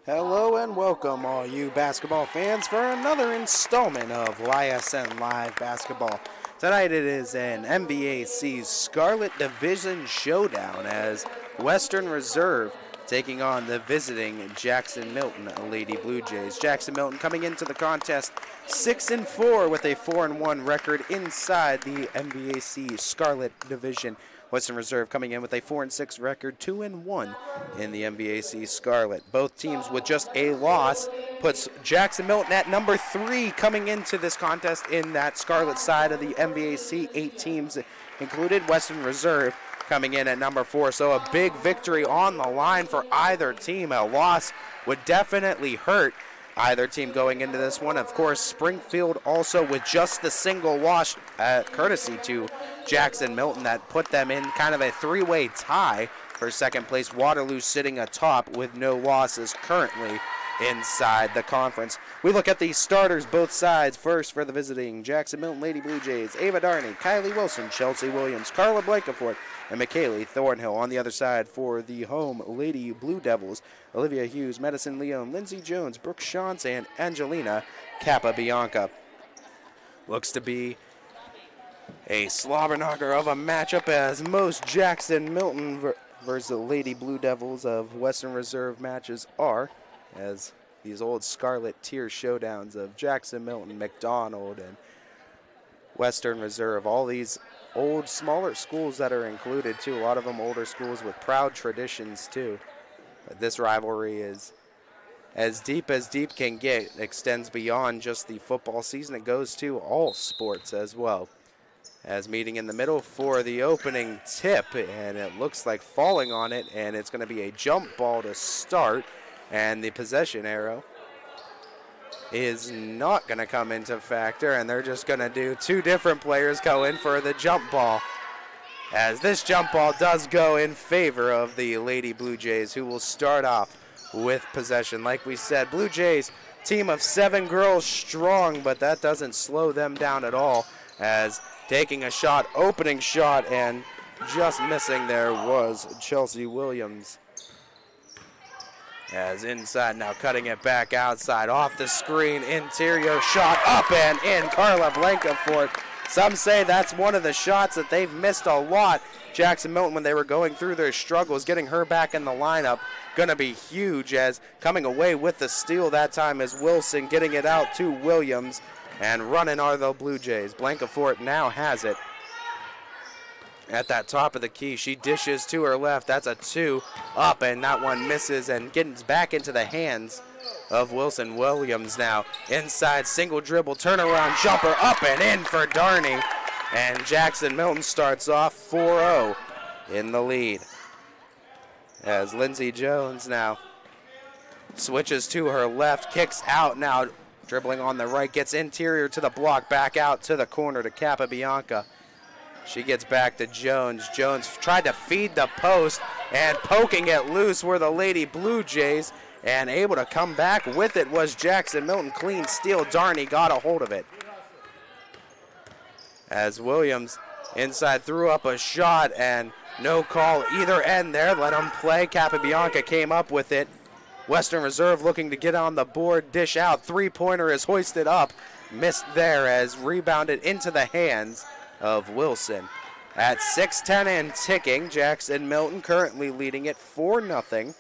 Hello and welcome all you basketball fans for another installment of YSN Live Basketball. Tonight it is an MVAC Scarlet Division showdown as Western Reserve taking on the visiting Jackson-Milton Lady Blue Jays. Jackson-Milton coming into the contest 6-4 with a 4-1 record inside the MVAC Scarlet Division. Western Reserve coming in with a 4-6 record, 2-1 in the MVAC Scarlet. Both teams with just a loss puts Jackson-Milton at number 3 coming into this contest in that Scarlet side of the MVAC. 8 teams included. Western Reserve coming in at number 4. So a big victory on the line for either team. A loss would definitely hurt either team going into this one. Of course, Springfield also with just the single loss courtesy to Jackson-Milton that put them in kind of a 3-way tie for second place. Waterloo sitting atop with no losses currently inside the conference. We look at the starters both sides. First for the visiting Jackson-Milton Lady Blue Jays, Ava Darney, Kylie Wilson, Chelsea Williams, Carla Blankafort, and McKaylee Thornhill. On the other side for the home Lady Blue Devils, Olivia Hughes, Madison Leone, Lindsay Jones, Brooke Shantz, and Angelina Capabianca. Looks to be a slobber knocker of a matchup as most Jackson-Milton versus the Lady Blue Devils of Western Reserve matches are, as these old Scarlet tier showdowns of Jackson-Milton, McDonald, and Western Reserve. All these old, smaller schools that are included, too. A lot of them older schools with proud traditions, too. But this rivalry is as deep can get. It extends beyond just the football season. It goes to all sports as well. As meeting in the middle for the opening tip, and it looks like falling on it, and it's going to be a jump ball to start, and the possession arrow is not going to come into factor, and they're just going to do two different players go in for the jump ball, as this jump ball does go in favor of the Lady Blue Jays, who will start off with possession. Like we said, Blue Jays, team of 7 girls strong, but that doesn't slow them down at all, as taking a shot, opening shot, and just missing there was Chelsea Williams. As inside now, cutting it back outside, off the screen, interior shot, up and in, Carla Blankafort. Some say that's one of the shots that they've missed a lot. Jackson-Milton, when they were going through their struggles, getting her back in the lineup, going to be huge, as coming away with the steal that time is Wilson, getting it out to Williams. And running are the Blue Jays. Blankafort now has it at that top of the key. She dishes to her left. That's a 2 up, and that one misses and gets back into the hands of Wilson. Williams now inside, single dribble, turnaround jumper, up and in for Darney. And Jackson-Milton starts off 4-0 in the lead. As Lindsay Jones now switches to her left, kicks out now. Dribbling on the right, gets interior to the block, back out to the corner to Capabianca. She gets back to Jones. Jones tried to feed the post, and poking it loose were the Lady Blue Jays, and able to come back with it was Jackson-Milton. Clean steal. Darney got a hold of it. As Williams inside threw up a shot, and no call either end there. Let him play. Capabianca came up with it. Western Reserve looking to get on the board, dish out. 3-pointer is hoisted up. Missed there as rebounded into the hands of Wilson. At 6:10 and ticking, Jackson-Milton currently leading it 4-0.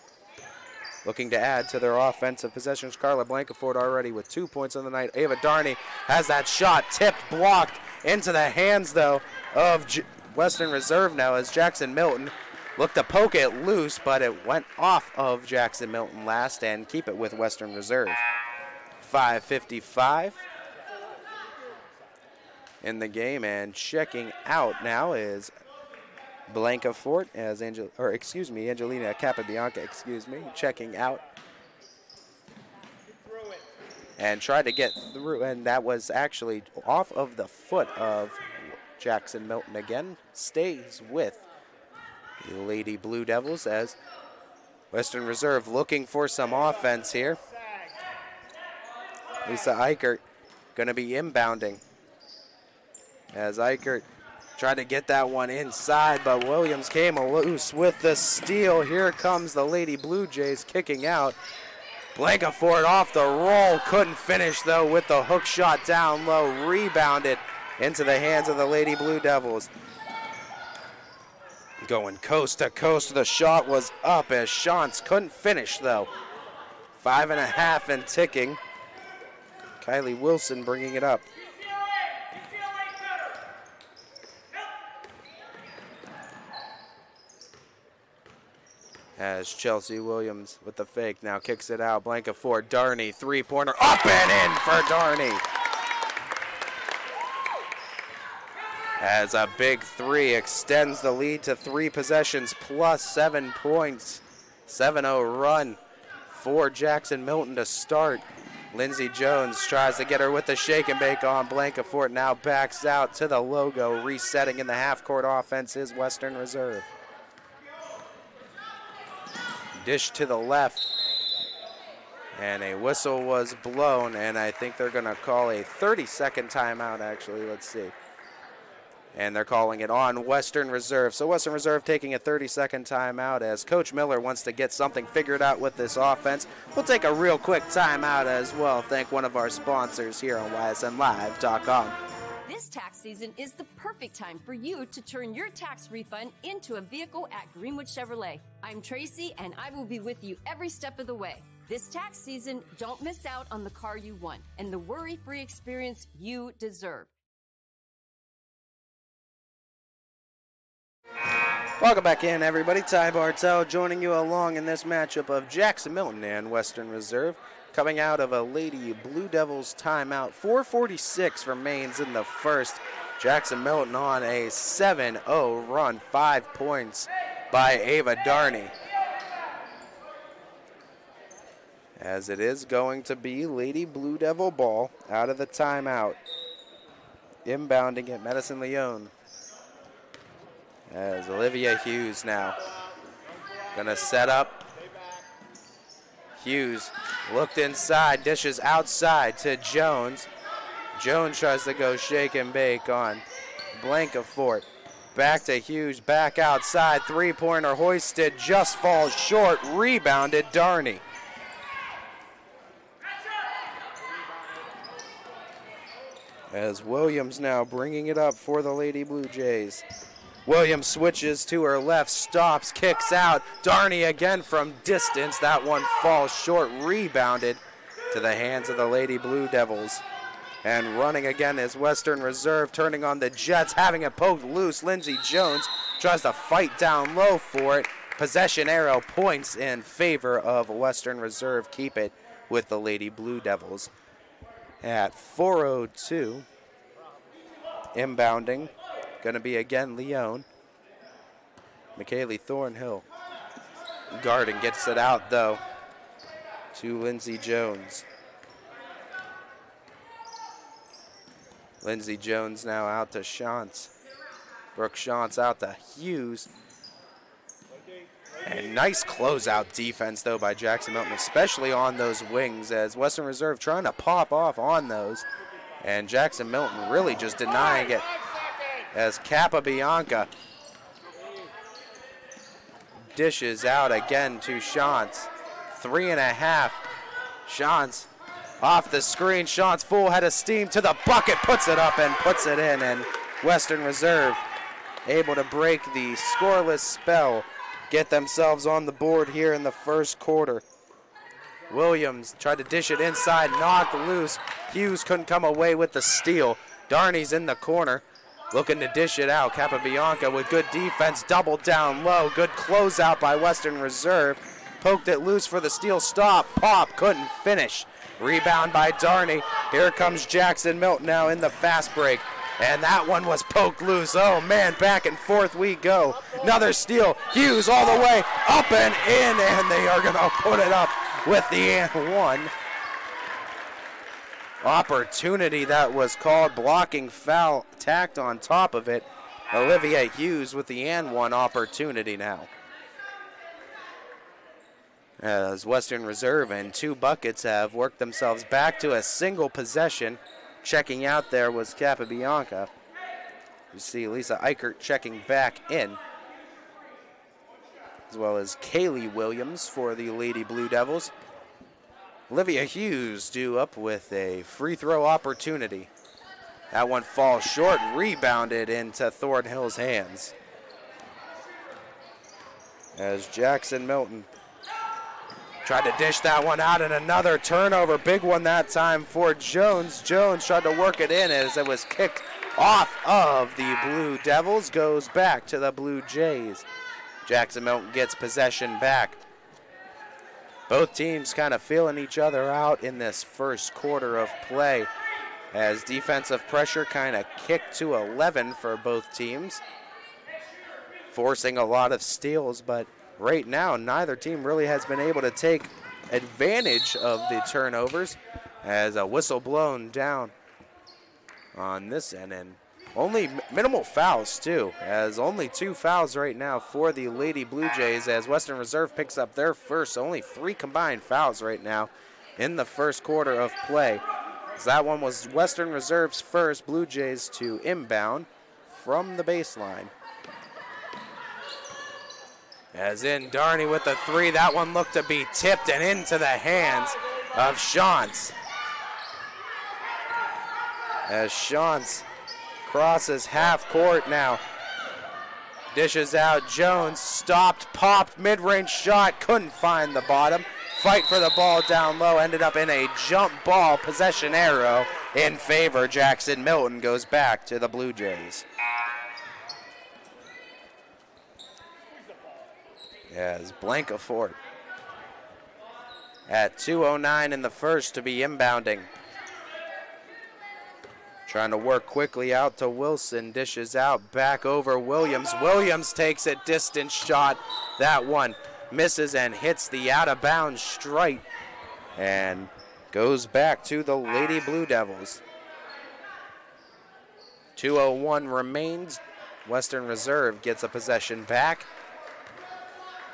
Looking to add to their offensive possessions. Carla Blankafort already with 2 points on the night. Ava Darney has that shot tipped, blocked into the hands, though, of Western Reserve now as Jackson-Milton looked to poke it loose, but it went off of Jackson-Milton last and keep it with Western Reserve. 5:55 in the game, and checking out now is Blankafort as Angelina Capabianca, checking out. And tried to get through, and that was actually off of the foot of Jackson-Milton again. Stays with the Lady Blue Devils as Western Reserve looking for some offense here. Lisa Eichert going to be inbounding as Eichert tried to get that one inside, but Williams came loose with the steal. Here comes the Lady Blue Jays kicking out. Blankafort off the roll, couldn't finish though with the hook shot down low, rebounded into the hands of the Lady Blue Devils. Going coast to coast, the shot was up as Shantz couldn't finish though. 5.5 and ticking. Kylie Wilson bringing it up. As Chelsea Williams with the fake now kicks it out. Blankafort, Darney, three-pointer, up and in for Darney. As a big three extends the lead to 3 possessions plus 7 points. 7-0 run for Jackson-Milton to start. Lindsey Jones tries to get her with the shake and bake on. Blankafort now backs out to the logo. Resetting in the half-court offense is Western Reserve. Dish to the left. And a whistle was blown, and I think they're going to call a 30-second timeout, actually. Let's see. And they're calling it on Western Reserve. So Western Reserve taking a 30-second timeout as Coach Miller wants to get something figured out with this offense. We'll take a real quick timeout as well. Thank one of our sponsors here on ysnlive.com. This tax season is the perfect time for you to turn your tax refund into a vehicle at Greenwood Chevrolet. I'm Tracy, and I will be with you every step of the way. This tax season, don't miss out on the car you want and the worry-free experience you deserve. Welcome back in, everybody. Ty Bartel joining you along in this matchup of Jackson-Milton and Western Reserve. Coming out of a Lady Blue Devils timeout. 4:46 remains in the first. Jackson-Milton on a 7-0 run. 5 points by Ava Darney. As it is going to be Lady Blue Devil ball out of the timeout. Inbounding at Medicine Leon. As Olivia Hughes now gonna set up. Hughes looked inside, dishes outside to Jones. Jones tries to go shake and bake on Blankafort. Back to Hughes, back outside, three-pointer hoisted, just falls short, rebounded Darney. As Williams now bringing it up for the Lady Blue Jays. Williams switches to her left, stops, kicks out. Darney again from distance. That one falls short, rebounded to the hands of the Lady Blue Devils. And running again is Western Reserve, turning on the Jets, having it poked loose. Lindsey Jones tries to fight down low for it. Possession arrow points in favor of Western Reserve. Keep it with the Lady Blue Devils. At 4:02, inbounding. Going to be again Leon. McKaylee Thornhill. Garden gets it out though to Lindsey Jones. Lindsey Jones now out to Shantz. Brooke Shantz out to Hughes. And nice closeout defense though by Jackson-Milton, especially on those wings as Western Reserve trying to pop off on those. And Jackson-Milton really just denying it. As Capabianca dishes out again to Shantz. 3.5. Shantz off the screen. Shantz full head of steam to the bucket, puts it up and puts it in. And Western Reserve able to break the scoreless spell, get themselves on the board here in the first quarter. Williams tried to dish it inside, knocked loose. Hughes couldn't come away with the steal. Darney's in the corner. Looking to dish it out. Capabianca with good defense, doubled down low. Good closeout by Western Reserve. Poked it loose for the steal. Stop, pop, couldn't finish. Rebound by Darney. Here comes Jackson-Milton now in the fast break. And that one was poked loose. Oh man, back and forth we go. Another steal. Hughes all the way up and in, and they are gonna put it up with the and one. Opportunity that was called, blocking foul tacked on top of it. Olivia Hughes with the and one opportunity now. As Western Reserve and 2 buckets have worked themselves back to a single possession. Checking out there was Capabianca. You see Lisa Eichert checking back in, as well as Kaylee Williams for the Lady Blue Devils. Olivia Hughes due up with a free throw opportunity. That one falls short, rebounded into Thornhill's hands. As Jackson-Milton tried to dish that one out, and another turnover. Big one that time for Jones. Jones tried to work it in as it was kicked off of the Blue Devils. Goes back to the Blue Jays. Jackson-Milton gets possession back. Both teams kind of feeling each other out in this first quarter of play as defensive pressure kind of kicked to 11 for both teams, forcing a lot of steals, but right now neither team really has been able to take advantage of the turnovers as a whistle blown down on this end, and only minimal fouls too, as only 2 fouls right now for the Lady Blue Jays as Western Reserve picks up their first. Only 3 combined fouls right now in the first quarter of play. So that one was Western Reserve's first. Blue Jays to inbound from the baseline. As in Darney with the 3, that one looked to be tipped and into the hands of Shantz. As Shantz crosses half court now. Dishes out, Jones stopped, popped, mid-range shot, couldn't find the bottom. Fight for the ball down low, ended up in a jump ball possession arrow in favor. Jackson-Milton goes back to the Blue Jays. As Blancafort at 2:09 in the first to be inbounding. Trying to work quickly out to Wilson, dishes out, back over Williams. Williams takes a distance shot. That one misses and hits the out-of-bounds stripe and goes back to the Lady Blue Devils. 2:01 remains. Western Reserve gets a possession back.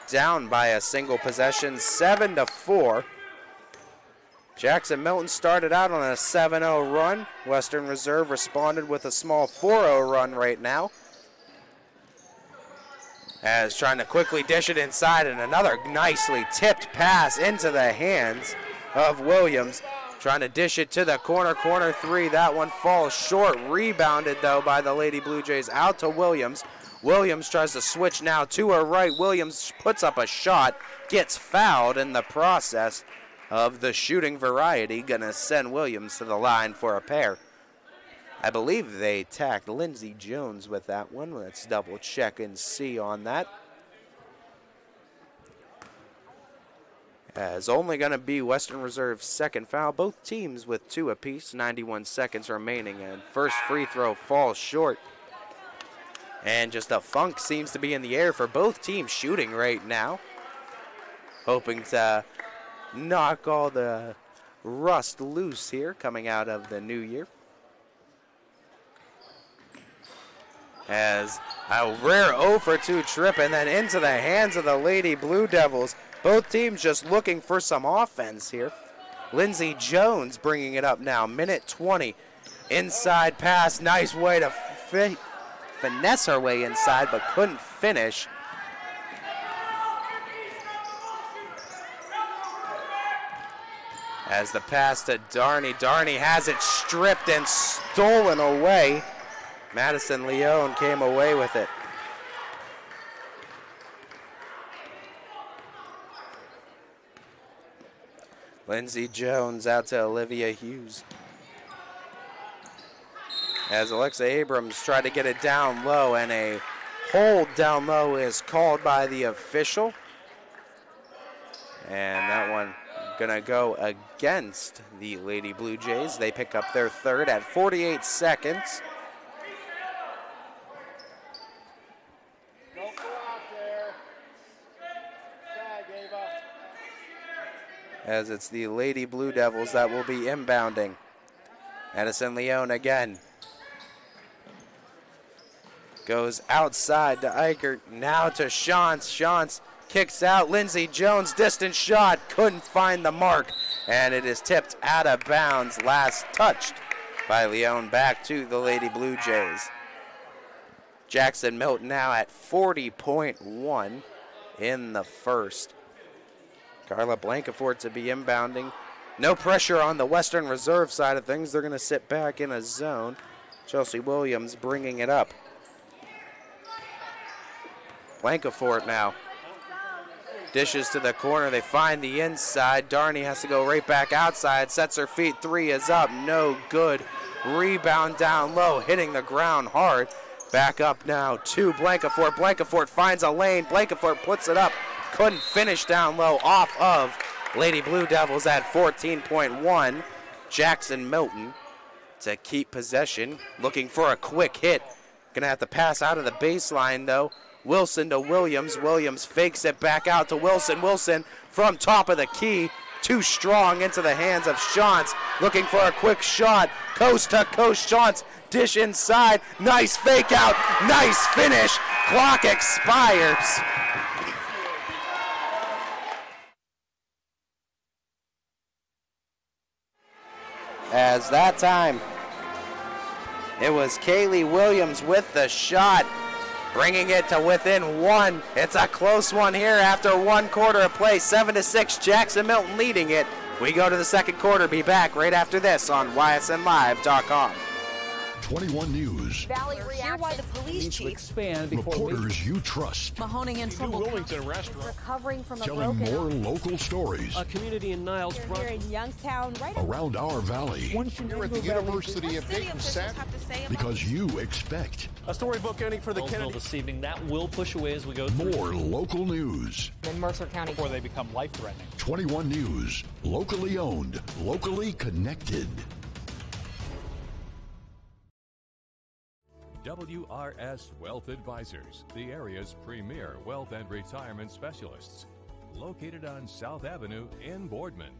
Down by a single possession, 7-4. Jackson-Milton started out on a 7-0 run. Western Reserve responded with a small 4-0 run right now. As trying to quickly dish it inside, and another nicely tipped pass into the hands of Williams. Trying to dish it to the corner 3. That one falls short. Rebounded, though, by the Lady Blue Jays out to Williams. Williams tries to switch now to her right. Williams puts up a shot, gets fouled in the process of the shooting variety. Gonna send Williams to the line for a pair. I believe they tacked Lindsey Jones with that one. Let's double check and see on that. As only gonna be Western Reserve's second foul. Both teams with 2 apiece, 91 seconds remaining, and first free throw falls short. And just a funk seems to be in the air for both teams shooting right now. Hoping to knock all the rust loose here coming out of the new year. As a rare 0 for 2 trip and then into the hands of the Lady Blue Devils. Both teams just looking for some offense here. Lindsey Jones bringing it up now, minute 20. Inside pass, nice way to finesse her way inside, but couldn't finish. As the pass to Darney. Darney has it stripped and stolen away. Madison Leone came away with it. Lindsey Jones out to Olivia Hughes. As Alexa Abrams tried to get it down low, and a hold down low is called by the official. And that one gonna go against the Lady Blue Jays. They pick up their third at 48 seconds. Don't go out there. Tag, Ava. As it's the Lady Blue Devils that will be inbounding. Madison Leone again. Goes outside to Eichert, now to Shantz. Shantz kicks out. Lindsey Jones, distance shot, couldn't find the mark, and it is tipped out of bounds. Last touched by Leone, back to the Lady Blue Jays. Jackson-Milton now at 40.1 in the first. Carla Blancafort to be inbounding. No pressure on the Western Reserve side of things. They're going to sit back in a zone. Chelsea Williams bringing it up. Blankafort now. Dishes to the corner. They find the inside. Darney has to go right back outside. Sets her feet. 3 is up. No good. Rebound down low. Hitting the ground hard. Back up now to Blankafort. Blankafort finds a lane. Blankafort puts it up. Couldn't finish down low off of Lady Blue Devils at 14.1. Jackson-Milton to keep possession. Looking for a quick hit. Gonna have to pass out of the baseline though. Wilson to Williams. Williams fakes it back out to Wilson. Wilson from top of the key. Too strong into the hands of Shantz. Looking for a quick shot. Coast to coast. Shantz dish inside. Nice fake out. Nice finish. Clock expires. As that time, it was Kaylee Williams with the shot, bringing it to within 1. It's a close one here after 1 quarter of play. 7-6, Jackson-Milton leading it. We go to the second quarter. Be back right after this on ysnlive.com. 21 News. Valley hear why the police chief expand before Reporters you trust. Mahoning in trouble. Wilmington restaurant. Recovering from a Telling broken more local stories A community in Niles. We're here in Youngstown, right around our valley. Here at the University of Dayton Center. Because you expect A storybook ending for the Kennedy this evening. That will push away as we go through. more local news. in Mercer County. Before they become life-threatening. 21 News. Locally owned. Locally connected. WRS Wealth Advisors, the area's premier wealth and retirement specialists. Located on South Avenue in Boardman.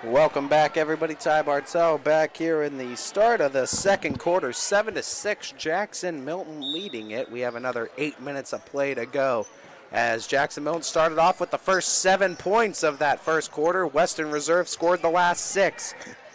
Welcome back, everybody. Ty Bartel back here in the start of the second quarter. 7-6, Jackson-Milton leading it. We have another 8 minutes of play to go. As Jackson-Milton started off with the first 7 points of that first quarter, Western Reserve scored the last 6.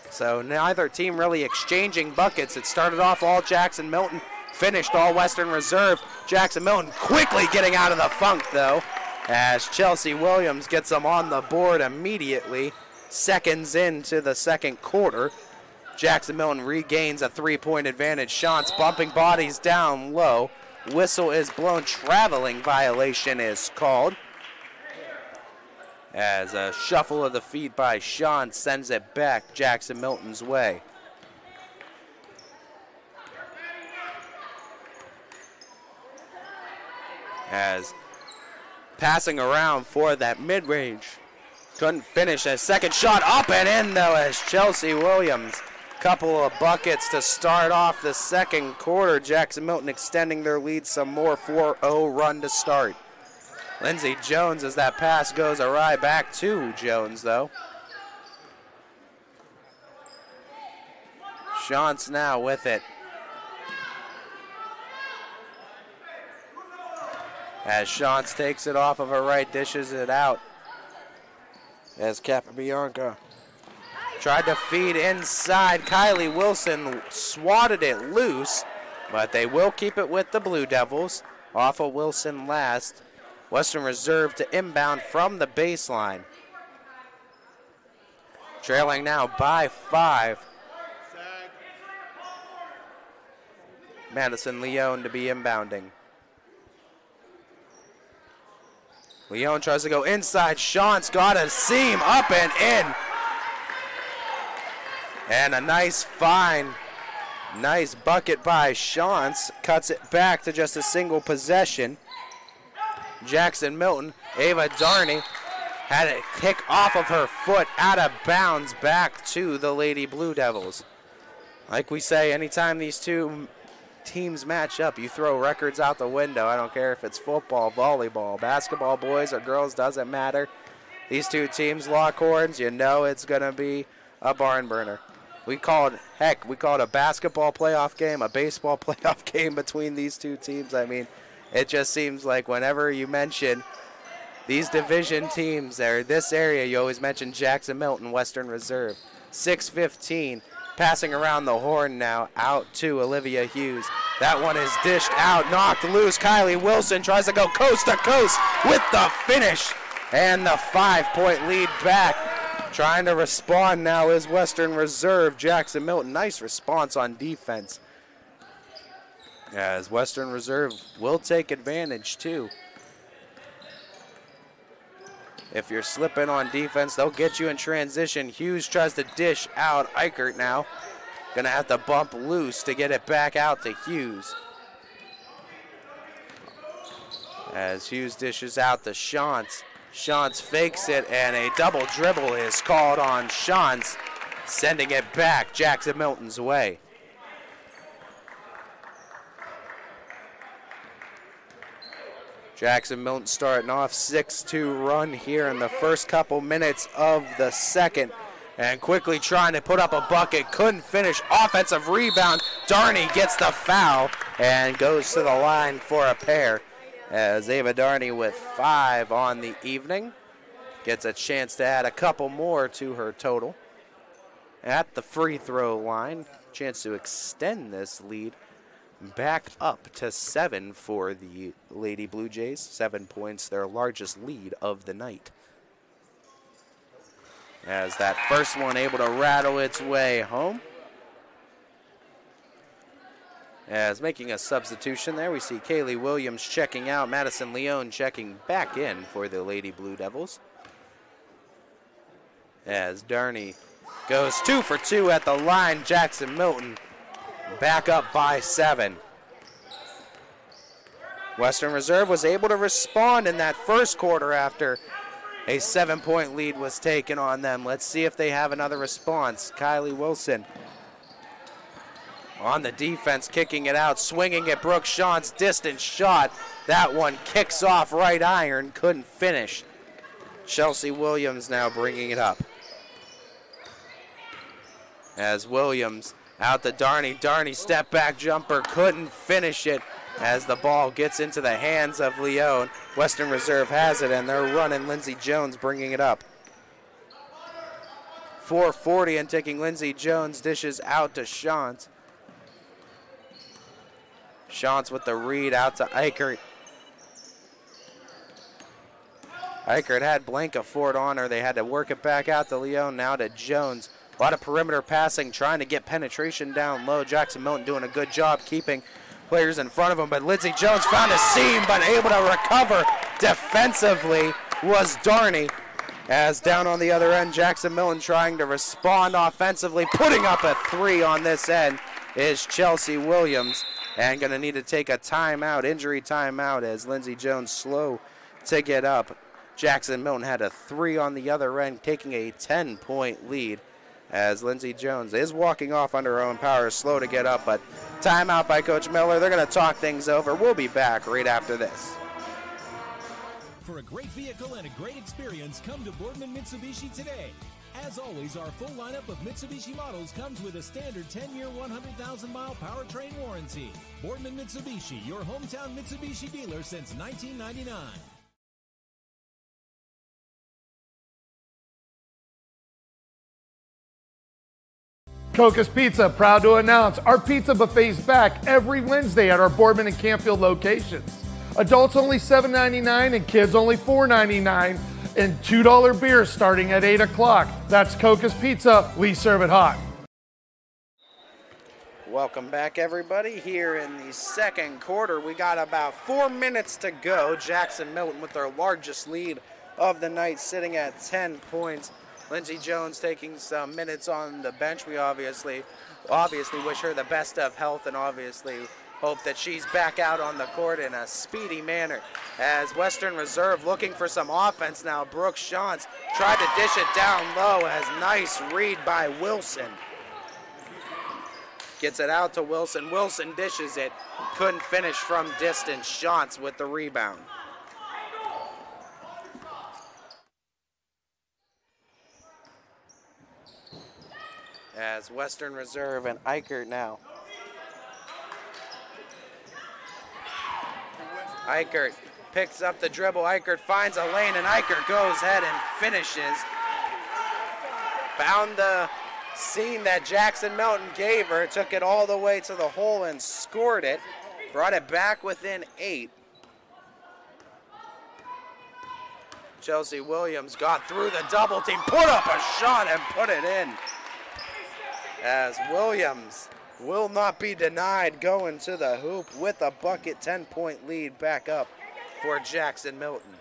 So neither team really exchanging buckets. It started off all Jackson-Milton, finished all Western Reserve. Jackson-Milton quickly getting out of the funk, though, as Chelsea Williams gets them on the board immediately. Seconds into the second quarter, Jackson-Milton regains a 3-point advantage. Shantz bumping bodies down low. Whistle is blown. Traveling violation is called, as a shuffle of the feet by Shantz sends it back Jackson-Milton's way. As passing around for that mid-range. Couldn't finish. A second shot up and in, though, as Chelsea Williams. Couple of buckets to start off the second quarter. Jackson-Milton extending their lead some more. 4-0 run to start. Lindsey Jones, as that pass goes awry, back to Jones, though. Shantz now with it. As Shantz takes it off of her right, dishes it out. As Capabianca tried to feed inside. Kylie Wilson swatted it loose, but they will keep it with the Blue Devils. Off of Wilson last. Western Reserve to inbound from the baseline. Trailing now by 5. Madison Leone to be inbounding. Leone tries to go inside. Shantz got a seam up and in. And a nice find. Nice bucket by Shantz. Cuts it back to just a single possession. Jackson-Milton, Ava Darney had it kick off of her foot out of bounds back to the Lady Blue Devils. Like we say, anytime these two teams match up, you throw records out the window. I don't care if it's football, volleyball, basketball, boys or girls, doesn't matter. These two teams lock horns, you know it's going to be a barn burner. We call it a basketball playoff game, a baseball playoff game between these two teams. I mean, it just seems like whenever you mention these division teams or this area, you always mention Jackson-Milton, Western Reserve. 6:15, passing around the horn now, out to Olivia Hughes. That one is dished out, knocked loose. Kylie Wilson tries to go coast to coast with the finish. And the 5-point lead back. Trying to respond now is Western Reserve. Jackson-Milton, nice response on defense. As Western Reserve will take advantage too. If you're slipping on defense, they'll get you in transition. Hughes tries to dish out. Eichert now gonna have to bump loose to get it back out to Hughes. As Hughes dishes out to Shantz. Shantz fakes it, and a double dribble is called on Shantz, sending it back Jackson-Milton's way. Jackson-Milton starting off 6-2 run here in the first couple minutes of the second, and quickly trying to put up a bucket, couldn't finish. Offensive rebound, Darney gets the foul and goes to the line for a pair. As Ava Darney with 5 on the evening gets a chance to add a couple more to her total. At the free throw line, chance to extend this lead back up to 7 for the Lady Blue Jays. 7 points, their largest lead of the night. As that first one able to rattle its way home. As making a substitution there, we see Kaylee Williams checking out, Madison Leone checking back in for the Lady Blue Devils. As Darney goes 2 for 2 at the line, Jackson-Milton back up by 7. Western Reserve was able to respond in that first quarter after a 7-point lead was taken on them. Let's see if they have another response. Kylie Wilson on the defense, kicking it out, swinging at Brooke Shantz, distance shot. That one kicks off right iron, couldn't finish. Chelsea Williams now bringing it up. As Williams out to Darney. Darney step back jumper, couldn't finish it as the ball gets into the hands of Leone. Western Reserve has it, and they're running. Lindsey Jones bringing it up. 4:40 and taking Lindsey Jones, dishes out to Shantz. Shantz with the read out to Eichert. Eichert had Blanca Ford on her. They had to work it back out to Leone, now to Jones. A lot of perimeter passing, trying to get penetration down low. Jackson-Milton doing a good job keeping players in front of him, but Lindsey Jones found a seam, but able to recover defensively was Darney. As down on the other end, Jackson-Milton trying to respond offensively, putting up a 3 on this end is Chelsea Williams. And going to need to take a timeout, injury timeout, as Lindsey Jones slow to get up. Jackson-Milton had a 3 on the other end, taking a 10-point lead. As Lindsey Jones is walking off under her own power, slow to get up, but timeout by Coach Miller. They're going to talk things over. We'll be back right after this. For a great vehicle and a great experience, come to Boardman Mitsubishi today. As always, our full lineup of Mitsubishi models comes with a standard 10-year, 100,000-mile powertrain warranty. Boardman Mitsubishi, your hometown Mitsubishi dealer since 1999. Coca's Pizza, proud to announce our pizza buffet is back every Wednesday at our Boardman and Campfield locations. Adults only $7.99 and kids only $4.99, and $2 beers starting at 8 o'clock. That's Coca's Pizza. We serve it hot. Welcome back, everybody. Here in the second quarter, we got about 4 minutes to go. Jackson-Milton with their largest lead of the night, sitting at 10 points. Lindsey Jones taking some minutes on the bench. We obviously wish her the best of health, and obviously hope that she's back out on the court in a speedy manner. As Western Reserve looking for some offense now. Brooke Shantz tried to dish it down low. As nice read by Wilson. Gets it out to Wilson. Wilson dishes it. Couldn't finish from distance. Shantz with the rebound. As Western Reserve and Eichert now. Eichert picks up the dribble. Eichert finds a lane, and Eichert goes ahead and finishes. Found the seam that Jackson-Milton gave her, took it all the way to the hole and scored it. Brought it back within 8. Chelsea Williams got through the double team, put up a shot and put it in. As Williams will not be denied going to the hoop with a bucket, 10-point lead back up for Jackson-Milton.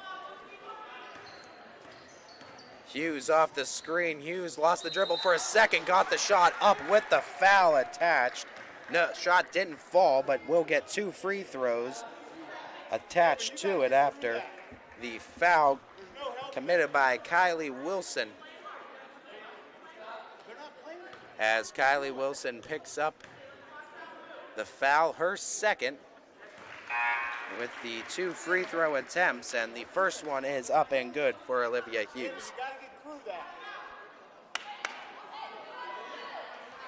Hughes off the screen. Hughes lost the dribble for a second, got the shot up with the foul attached. No, shot didn't fall, but will get 2 free throws attached to it after the foul committed by Kylie Wilson. As Kylie Wilson picks up the foul, her second, with the 2 free throw attempts, and the first one is up and good for Olivia Hughes.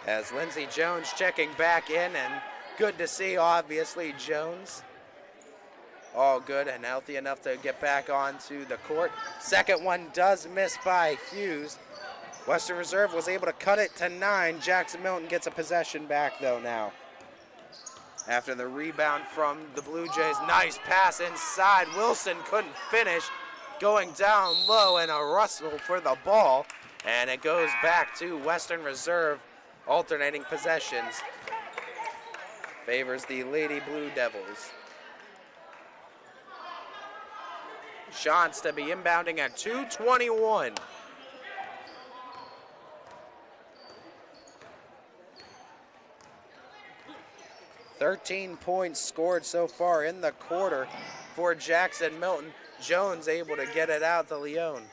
As Lindsey Jones checking back in, and good to see, obviously, Jones all good and healthy enough to get back onto the court. Second one does miss by Hughes. Western Reserve was able to cut it to 9. Jackson-Milton gets a possession back, though, now. After the rebound from the Blue Jays, nice pass inside. Wilson couldn't finish, going down low, and a rustle for the ball. And it goes back to Western Reserve, alternating possessions. Favors the Lady Blue Devils. Shots to be inbounding at 2:21. "13 points scored so far in the quarter for Jackson-Milton. Jones able to get it out to Leon.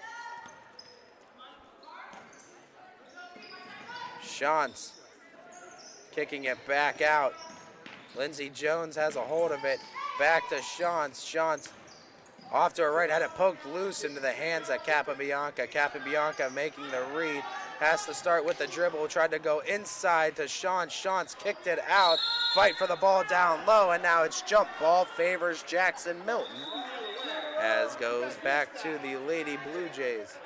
Shantz kicking it back out. Lindsey Jones has a hold of it. Back to Shantz. Shantz off to her right, had it poked loose into the hands of Capabianca. Capabianca making the read. Has to start with the dribble, tried to go inside to Shantz. Shantz kicked it out, fight for the ball down low, and now it's jump ball, favors Jackson-Milton, as goes back to the Lady Blue Jays.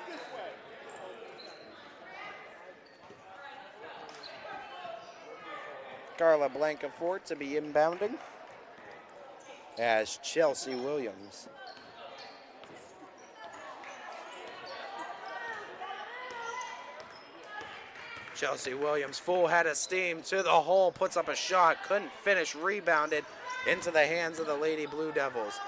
Carla Blancafort to be inbounding as Chelsea Williams. Chelsea Williams, full head of steam to the hole, puts up a shot, couldn't finish, rebounded into the hands of the Lady Blue Devils.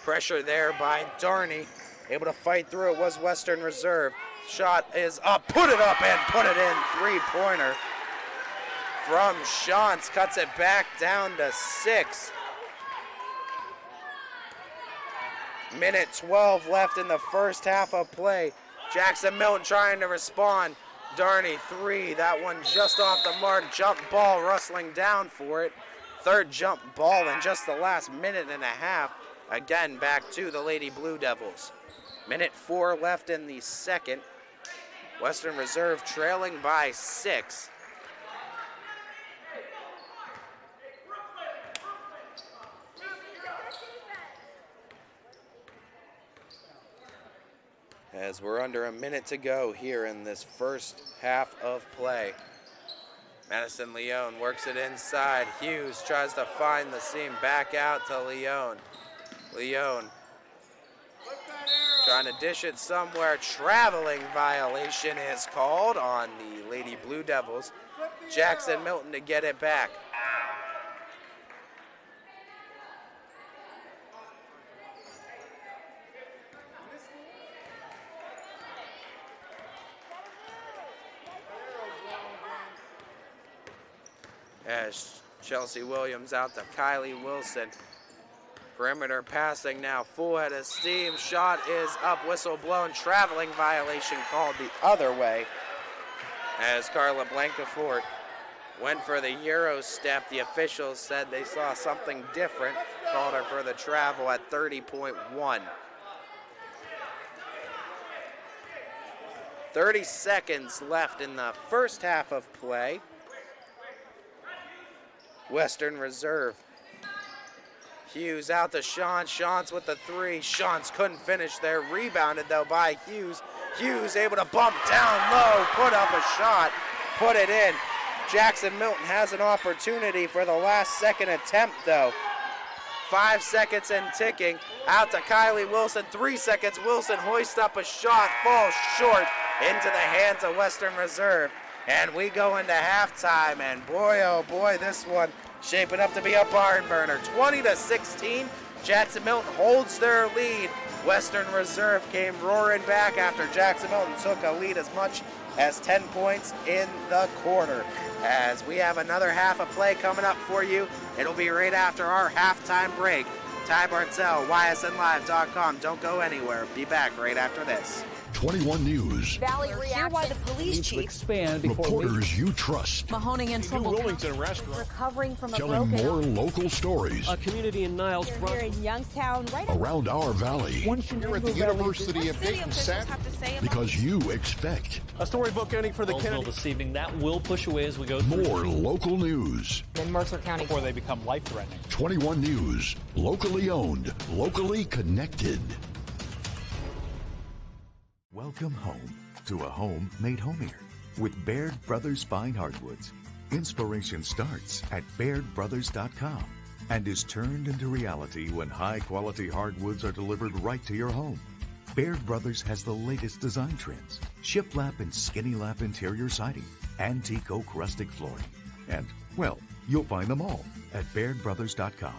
Pressure there by Darney, able to fight through it was Western Reserve. Shot is up, put it up and put it in, 3-pointer from Shantz, cuts it back down to 6. Minute 12 left in the first half of play. Jackson-Milton trying to respond. Darney 3, that one just off the mark. Jump ball rustling down for it. Third jump ball in just the last minute and a half. Again, back to the Lady Blue Devils. Minute 4 left in the second. Western Reserve trailing by 6. As we're under a minute to go here in this first half of play. Madison Leon works it inside. Hughes tries to find the seam, back out to Leon. Leon trying to dish it somewhere. Traveling violation is called on the Lady Blue Devils. Jackson-Milton to get it back. As Chelsea Williams out to Kylie Wilson. Perimeter passing now, full head of steam. Shot is up, whistle blown. Traveling violation called the other way. As Carla Blancafort went for the Euro step, the officials said they saw something different. Called her for the travel at 30.1. 30 seconds left in the first half of play. Western Reserve. Hughes out to Shantz. Shantz with the 3. Shantz couldn't finish there. Rebounded though by Hughes. Hughes able to bump down low, put up a shot, put it in. Jackson-Milton has an opportunity for the last second attempt though. 5 seconds and ticking. Out to Kylie Wilson, 3 seconds. Wilson hoists up a shot, falls short into the hands of Western Reserve. And we go into halftime, and boy, oh boy, this one shaping up to be a barn burner. 20-16, Jackson-Milton holds their lead. Western Reserve came roaring back after Jackson-Milton took a lead as much as 10 points in the quarter. As we have another half of play coming up for you, it'll be right after our halftime break. Ty Bartzel, ysnlive.com. Don't go anywhere. Be back right after this. 21 News. Valley Hear why the police chief expand before Reporters you trust. Mahoning and Trumbull Wilmington restaurant recovering from a Telling broken more local stories a community in Niles here in Youngstown, right around our valley. here at the University of Dayton Saturday. Because you expect a storybook ending for the Kennedy this evening. That will push away as we go through. more local news. in Mercer County Before they become life-threatening. 21 News. Locally owned. Locally connected. Welcome home to a home made homier with Baird Brothers Fine Hardwoods. Inspiration starts at BairdBrothers.com and is turned into reality when high-quality hardwoods are delivered right to your home. Baird Brothers has the latest design trends, shiplap and skinny lap interior siding, antique oak rustic flooring, and, well, you'll find them all at BairdBrothers.com.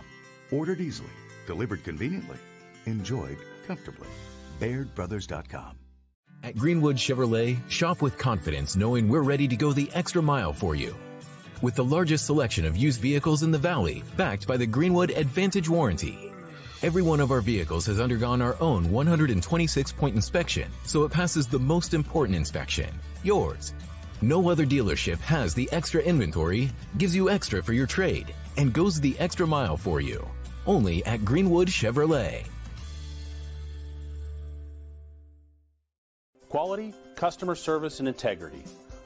Ordered easily, delivered conveniently, enjoyed comfortably. BairdBrothers.com. At Greenwood Chevrolet, shop with confidence knowing we're ready to go the extra mile for you. With the largest selection of used vehicles in the Valley, backed by the Greenwood Advantage Warranty. Every one of our vehicles has undergone our own 126-point inspection, so it passes the most important inspection, yours. No other dealership has the extra inventory, gives you extra for your trade, and goes the extra mile for you. Only at Greenwood Chevrolet. Quality, customer service, and integrity.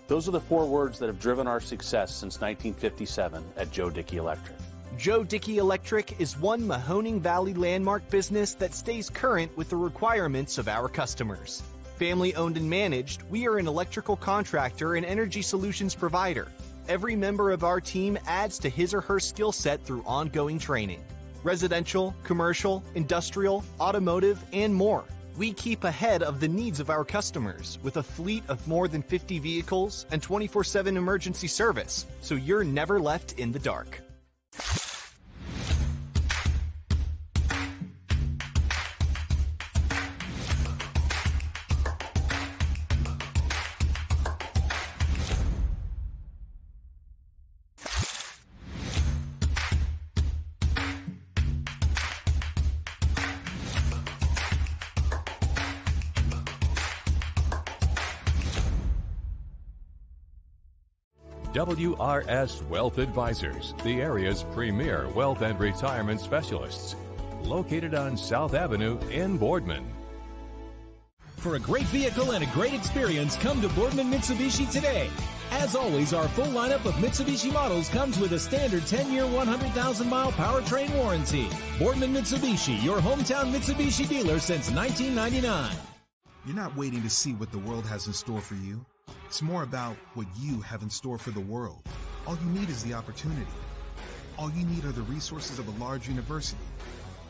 Those are the 4 words that have driven our success since 1957 at Joe Dickey Electric. Joe Dickey Electric is one Mahoning Valley landmark business that stays current with the requirements of our customers. Family owned and managed, we are an electrical contractor and energy solutions provider. Every member of our team adds to his or her skill set through ongoing training. Residential, commercial, industrial, automotive, and more. We keep ahead of the needs of our customers with a fleet of more than 50 vehicles and 24/7 emergency service, so you're never left in the dark. WRS Wealth Advisors, the area's premier wealth and retirement specialists. Located on South Avenue in Boardman. For a great vehicle and a great experience, come to Boardman Mitsubishi today. As always, our full lineup of Mitsubishi models comes with a standard 10-year, 100,000-mile powertrain warranty. Boardman Mitsubishi, your hometown Mitsubishi dealer since 1999. You're not waiting to see what the world has in store for you. It's more about what you have in store for the world. All you need is the opportunity. All you need are the resources of a large university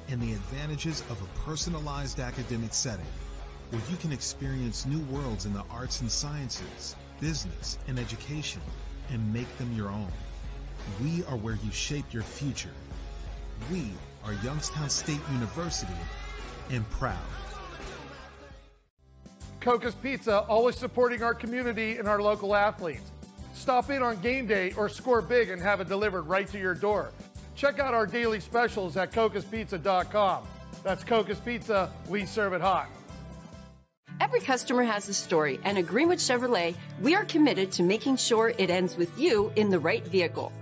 and the advantages of a personalized academic setting where you can experience new worlds in the arts and sciences, business, and education and make them your own. We are where you shape your future. We are Youngstown State University and proud. Coca's Pizza, always supporting our community and our local athletes. Stop in on game day or score big and have it delivered right to your door. Check out our daily specials at cocaspizza.com. That's Coca's Pizza, we serve it hot. Every customer has a story, and at Greenwood Chevrolet, we are committed to making sure it ends with you in the right vehicle.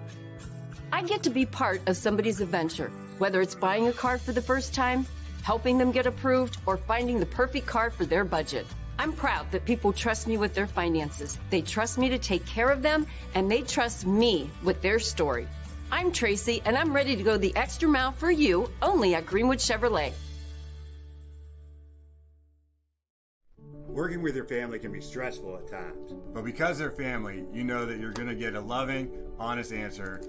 I get to be part of somebody's adventure, whether it's buying a car for the first time, helping them get approved, or finding the perfect car for their budget. I'm proud that people trust me with their finances. They trust me to take care of them, and they trust me with their story. I'm Tracy, and I'm ready to go the extra mile for you, only at Greenwood Chevrolet. Working with your family can be stressful at times, but because they're family, you know that you're going to get a loving, honest answer,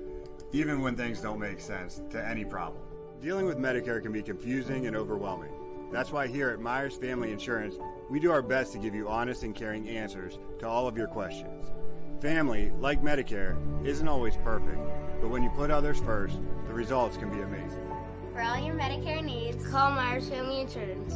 even when things don't make sense, to any problem. Dealing with Medicare can be confusing and overwhelming. That's why here at Myers Family Insurance, we do our best to give you honest and caring answers to all of your questions. Family, like Medicare, isn't always perfect, but when you put others first, the results can be amazing. For all your Medicare needs, call Myers Family Insurance.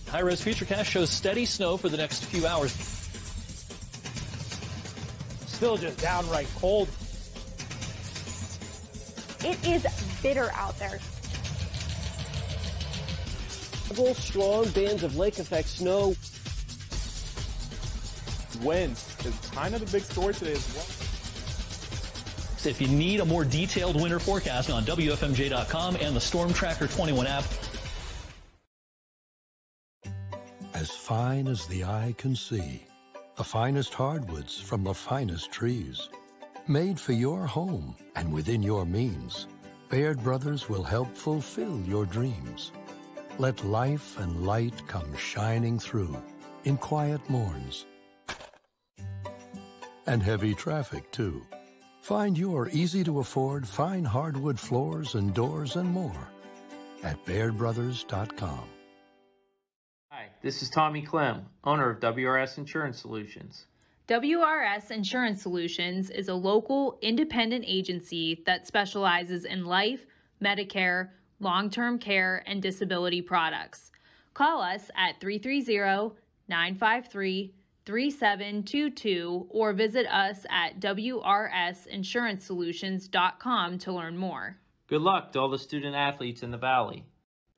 High-res futurecast shows steady snow for the next few hours. Still just downright cold. It is bitter out there. Several strong bands of lake effect snow. Wind is kind of the big story today as well. So if you need a more detailed winter forecast on WFMJ.com and the Storm Tracker 21 app. As fine as the eye can see, the finest hardwoods from the finest trees. Made for your home and within your means, Baird Brothers will help fulfill your dreams. Let life and light come shining through in quiet morns. And heavy traffic, too. Find your easy-to-afford fine hardwood floors and doors and more at BairdBrothers.com. Hi, this is Tommy Clem, owner of WRS Insurance Solutions. WRS Insurance Solutions is a local, independent agency that specializes in life, Medicare, long-term care, and disability products. Call us at 330-953-3722 or visit us at WRSInsuranceSolutions.com to learn more. Good luck to all the student athletes in the Valley.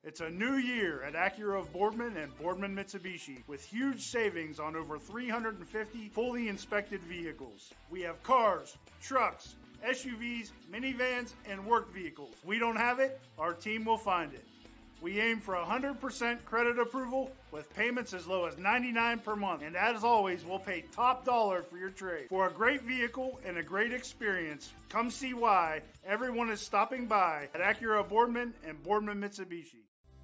It's a new year at Acura of Boardman and Boardman Mitsubishi with huge savings on over 350 fully inspected vehicles. We have cars, trucks, SUVs, minivans, and work vehicles. We don't have it, our team will find it. We aim for 100% credit approval with payments as low as $99 per month. And as always, we'll pay top dollar for your trade. For a great vehicle and a great experience, come see why everyone is stopping by at Acura of Boardman and Boardman Mitsubishi.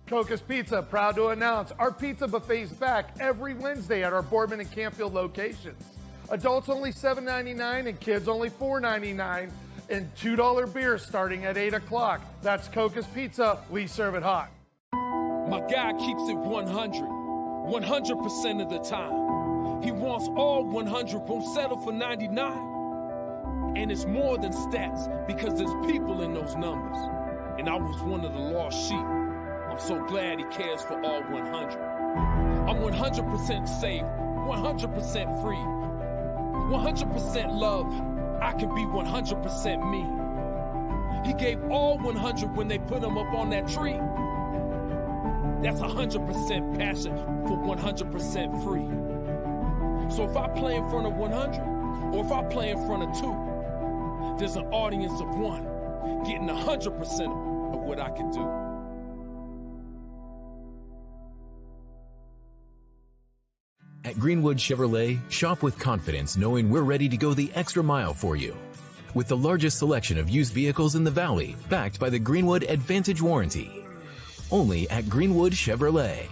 Coca's Pizza, proud to announce our pizza buffet's back every Wednesday at our Boardman and Campfield locations. Adults only $7.99 and kids only $4.99, and $2 beer starting at 8 o'clock. That's Coca's Pizza. We serve it hot. My guy keeps it 100% of the time. He wants all 100, won't settle for 99. And it's more than stats because there's people in those numbers. And I was one of the lost sheep. I'm so glad he cares for all 100. I'm 100% safe, 100% free, 100% love. I can be 100% me. He gave all 100 when they put him up on that tree. That's 100% passion for 100% free. So if I play in front of 100, or if I play in front of 2, there's an audience of 1 getting 100% of what I can do. At Greenwood Chevrolet, shop with confidence knowing we're ready to go the extra mile for you. With the largest selection of used vehicles in the Valley, backed by the Greenwood Advantage Warranty. Only at Greenwood Chevrolet.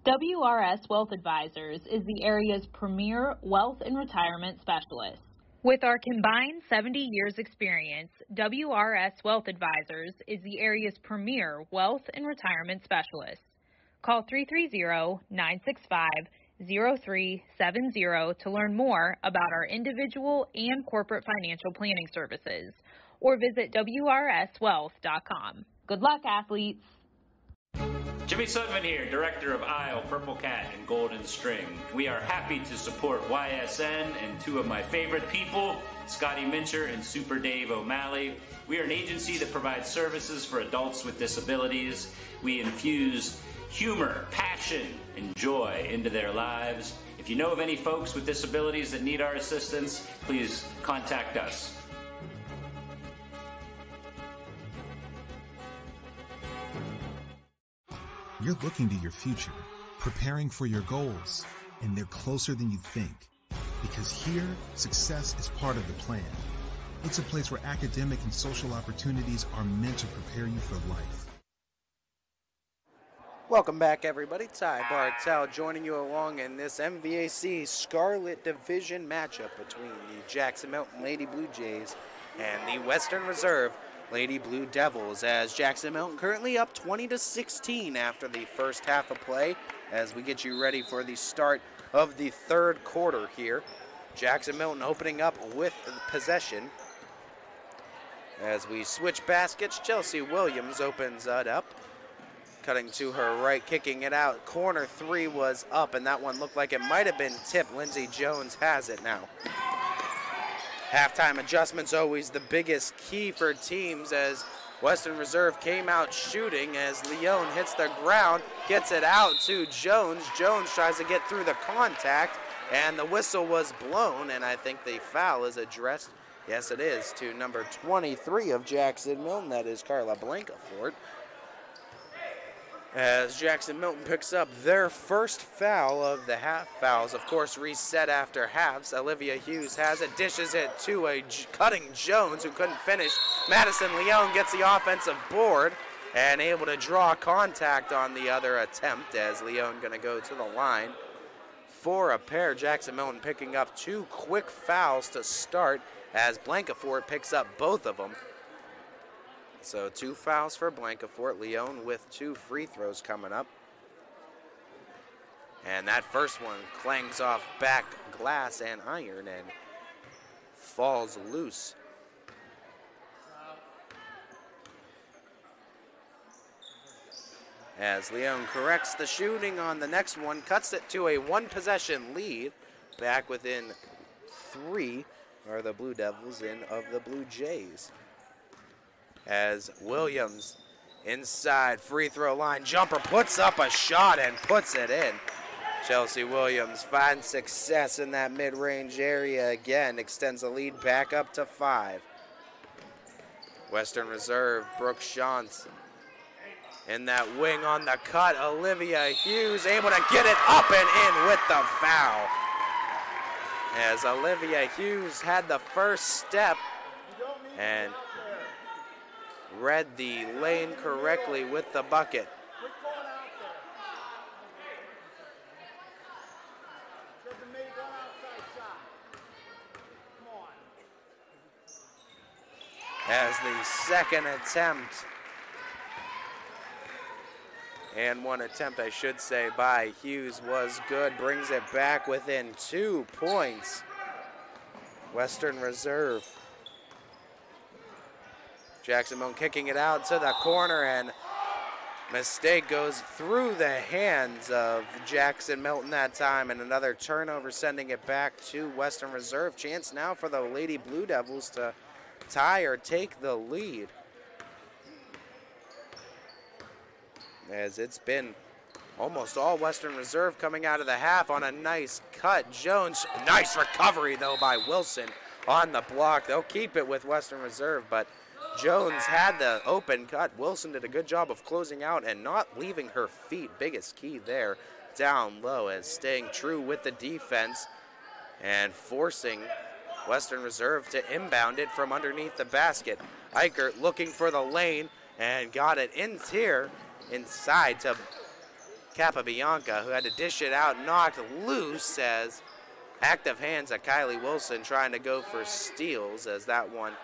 WRS Wealth Advisors is the area's premier wealth and retirement specialist. With our combined 70 years experience, WRS Wealth Advisors is the area's premier wealth and retirement specialist. Call 330-965-0370 to learn more about our individual and corporate financial planning services, or visit WRSwealth.com. Good luck, athletes. Jimmy Sudman here, Director of Isle, Purple Cat, and Golden String. We are happy to support YSN and two of my favorite people, Scotty Mincher and Super Dave O'Malley. We are an agency that provides services for adults with disabilities. We infuse humor, passion, and joy into their lives. If you know of any folks with disabilities that need our assistance, please contact us. You're looking to your future, preparing for your goals, and they're closer than you think. Because here, success is part of the plan. It's a place where academic and social opportunities are meant to prepare you for life. Welcome back, everybody. Ty Bartel joining you along in this MVAC Scarlet Division matchup between the Jackson-Milton Lady Blue Jays and the Western Reserve Lady Blue Devils, as Jackson-Milton currently up 20-16 after the first half of play, as we get you ready for the start of the third quarter here. Jackson-Milton opening up with possession. As we switch baskets, Chelsea Williams opens it up. Cutting to her right, kicking it out. Corner three was up, and that one looked like it might have been tipped. Lindsey Jones has it now. Halftime adjustments always the biggest key for teams, as Western Reserve came out shooting as Leon hits the ground, gets it out to Jones. Jones tries to get through the contact, and the whistle was blown, and I think the foul is addressed. Yes, it is, to number 23 of Jackson-Milton. That is Carla Blancafort. As Jackson-Milton picks up their first foul of the half. Fouls, of course, reset after halves. Olivia Hughes has it, dishes it to a cutting Jones who couldn't finish. Madison Leon gets the offensive board and able to draw contact on the other attempt, as Leon going to go to the line for a pair. Jackson-Milton picking up two quick fouls to start, as Blancafort picks up both of them. So 2 fouls for Blancafort. Leon with 2 free throws coming up. And that first one clangs off back glass and iron and falls loose. As Leon corrects the shooting on the next one, cuts it to a 1-possession lead. Back within 3 are the Blue Devils in of the Blue Jays. As Williams inside free throw line jumper puts up a shot and puts it in. Chelsea Williams finds success in that mid-range area again, extends the lead back up to 5. Western Reserve, Brooke Shantz in that wing on the cut. Olivia Hughes able to get it up and in with the foul. As Olivia Hughes had the first step and read the lane correctly with the bucket. As the second attempt, and one attempt I should say by Hughes, was good, brings it back within 2 points. Western Reserve. Jackson-Milton kicking it out to the corner, and mistake goes through the hands of Jackson-Milton that time, and another turnover sending it back to Western Reserve. Chance now for the Lady Blue Devils to tie or take the lead, as it's been almost all Western Reserve coming out of the half on a nice cut. Jones, nice recovery though by Wilson on the block. They'll keep it with Western Reserve, but Jones had the open cut. Wilson did a good job of closing out and not leaving her feet. Biggest key there down low, and staying true with the defense and forcing Western Reserve to inbound it from underneath the basket. Eichert looking for the lane and got it in here inside to Capabianca, who had to dish it out, knocked loose, as active hands at Kylie Wilson trying to go for steals, as that one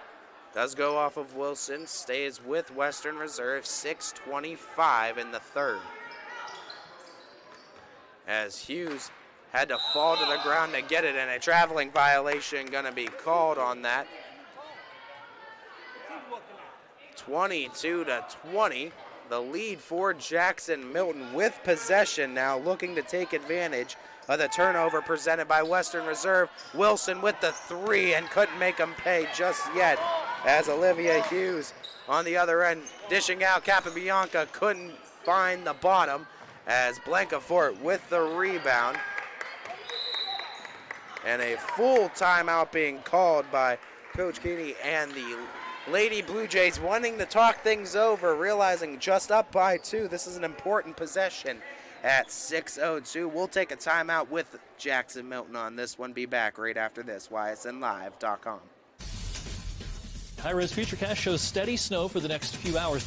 does go off of Wilson, stays with Western Reserve. 6:25 in the third. As Hughes had to fall to the ground to get it, and a traveling violation going to be called on that. 22-20, the lead for Jackson-Milton with possession now, looking to take advantage of the turnover presented by Western Reserve. Wilson with the 3 and couldn't make them pay just yet, as Olivia Hughes on the other end dishing out. Capabianca couldn't find the bottom, as Blancafort with the rebound. And a full timeout being called by Coach Keeney, and the Lady Blue Jays wanting to talk things over, realizing just up by 2. This is an important possession at 6:02. We'll take a timeout with Jackson-Milton on this one. Be back right after this. YSNLive.com. High-res futurecast shows steady snow for the next few hours.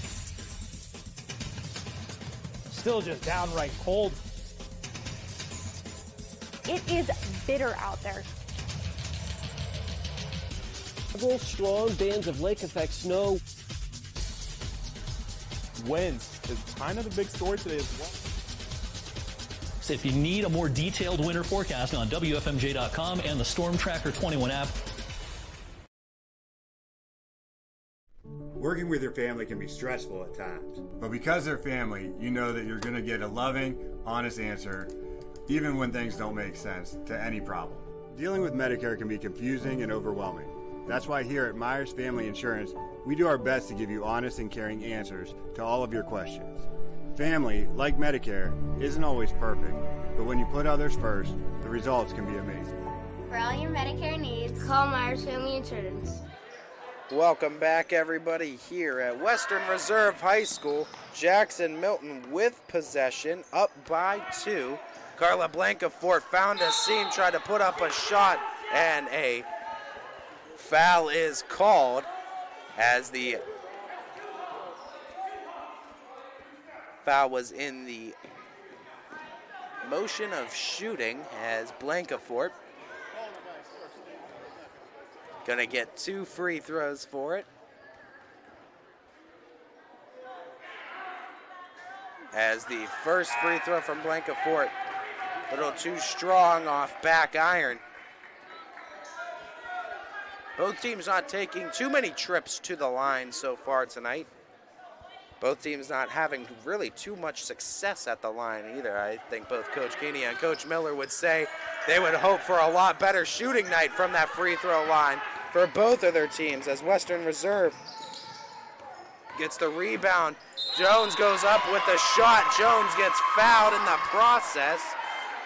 still just downright cold. It is bitter out there. Several strong bands of lake effect snow. Wind is kind of the big story today as well. So if you need a more detailed winter forecast on WFMJ.com and the Storm Tracker 21 app. Working with your family can be stressful at times, but because they're family, you know that you're going to get a loving, honest answer, even when things don't make sense, to any problem. Dealing with Medicare can be confusing and overwhelming. That's why here at Myers Family Insurance, we do our best to give you honest and caring answers to all of your questions. Family, like Medicare, isn't always perfect, but when you put others first, the results can be amazing. For all your Medicare needs, call Myers Family Insurance. Welcome back, everybody, here at Western Reserve High School. Jackson-Milton with possession, up by 2. Carla Blancafort found a seam, tried to put up a shot, and a foul is called as the foul was in the motion of shooting as Blancafort gonna get 2 free throws for it. As the first free throw from Blancafort, a little too strong off back iron. Both teams not taking too many trips to the line so far tonight. Both teams not having really too much success at the line either. I think both Coach Keeney and Coach Miller would say they would hope for a lot better shooting night from that free throw line for both of their teams as Western Reserve gets the rebound. Jones goes up with the shot. Jones gets fouled in the process.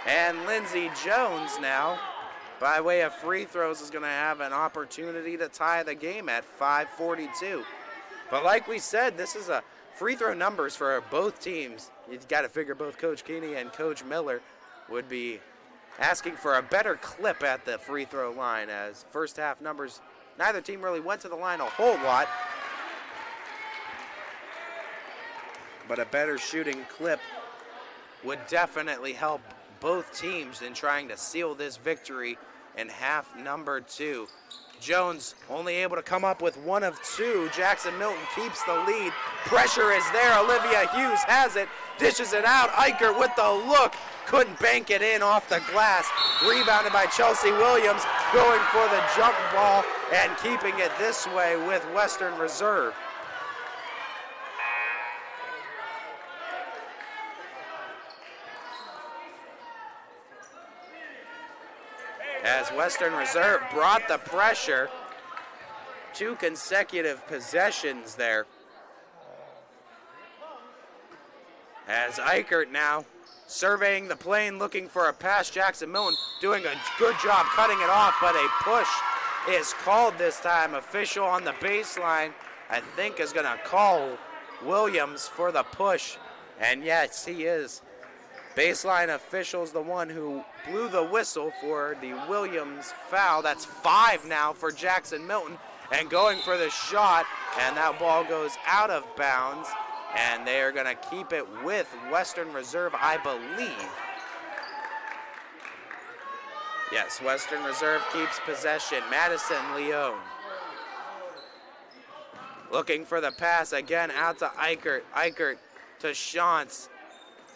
And Lindsey Jones now, by way of free throws, is going to have an opportunity to tie the game at 5:42. But like we said, this is a free throw numbers for both teams. You've got to figure both Coach Keeney and Coach Miller would be asking for a better clip at the free throw line, as first half numbers, neither team really went to the line a whole lot. But a better shooting clip would definitely help both teams in trying to seal this victory in half number 2. Jones only able to come up with 1 of 2. Jackson-Milton keeps the lead. Pressure is there. Olivia Hughes has it, dishes it out. Eichert with the look, couldn't bank it in off the glass. Rebounded by Chelsea Williams, going for the jump ball and keeping it this way with Western Reserve. As Western Reserve brought the pressure, 2 consecutive possessions there. As Eichert now surveying the plane, looking for a pass. Jackson-Milton doing a good job cutting it off, but a push is called this time. Official on the baseline, I think, is going to call Williams for the push. And yes, he is. Baseline official's the one who blew the whistle for the Williams foul. That's 5 now for Jackson-Milton, and going for the shot, and that ball goes out of bounds, and they are going to keep it with Western Reserve, I believe. Yes, Western Reserve keeps possession. Madison Leone looking for the pass again out to Eichert. Eichert to Shantz.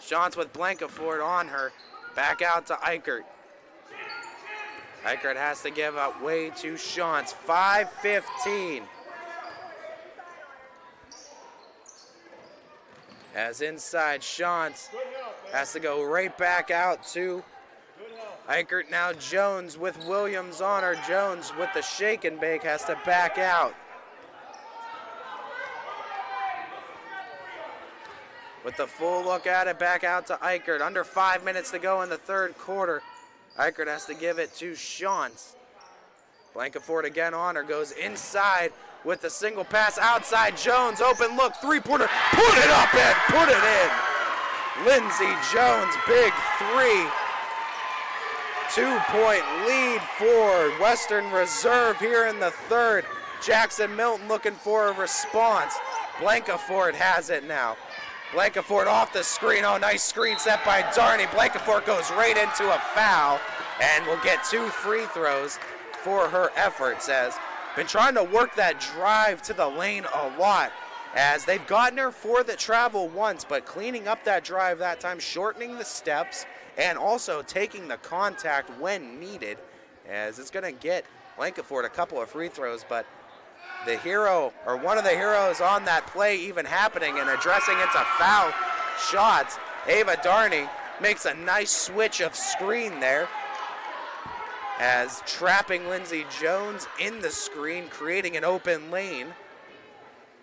Shantz with Blancafort on her. Back out to Eichert. Eichert has to give up way to Shantz. 5:15. As inside, Shantz has to go right back out to Eichert. Now Jones with Williams on her. Jones with the shake and bake has to back out. With the full look at it, back out to Eichert. Under 5 minutes to go in the third quarter. Eichert has to give it to Shantz. Blancafort again on her, goes inside with the single pass outside. Jones, open look, three-pointer, put it up and put it in. Lindsey Jones, big 3. 2-point lead for Western Reserve here in the third. Jackson-Milton looking for a response. Blancafort has it now. Blankafort off the screen. Oh, nice screen set by Darney. Blankafort goes right into a foul and will get 2 free throws for her efforts. As been trying to work that drive to the lane a lot, as they've gotten her for the travel once, but cleaning up that drive that time, shortening the steps, and also taking the contact when needed, as it's going to get Blankafort a couple of free throws, but the hero, or one of the heroes on that play even happening and addressing it's a foul shot. Ava Darney makes a nice switch of screen there, as trapping Lindsey Jones in the screen, creating an open lane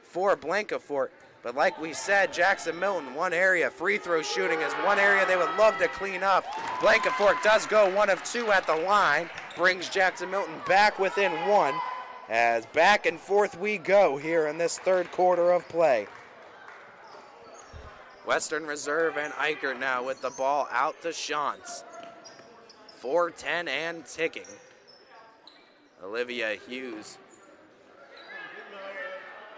for Blankafort. But like we said, Jackson-Milton, one area, free throw shooting is one area they would love to clean up. Blankafort does go 1 of 2 at the line, brings Jackson-Milton back within 1, as back and forth we go here in this third quarter of play. Western Reserve and Eichert now with the ball out to Shantz. 4:10 and ticking. Olivia Hughes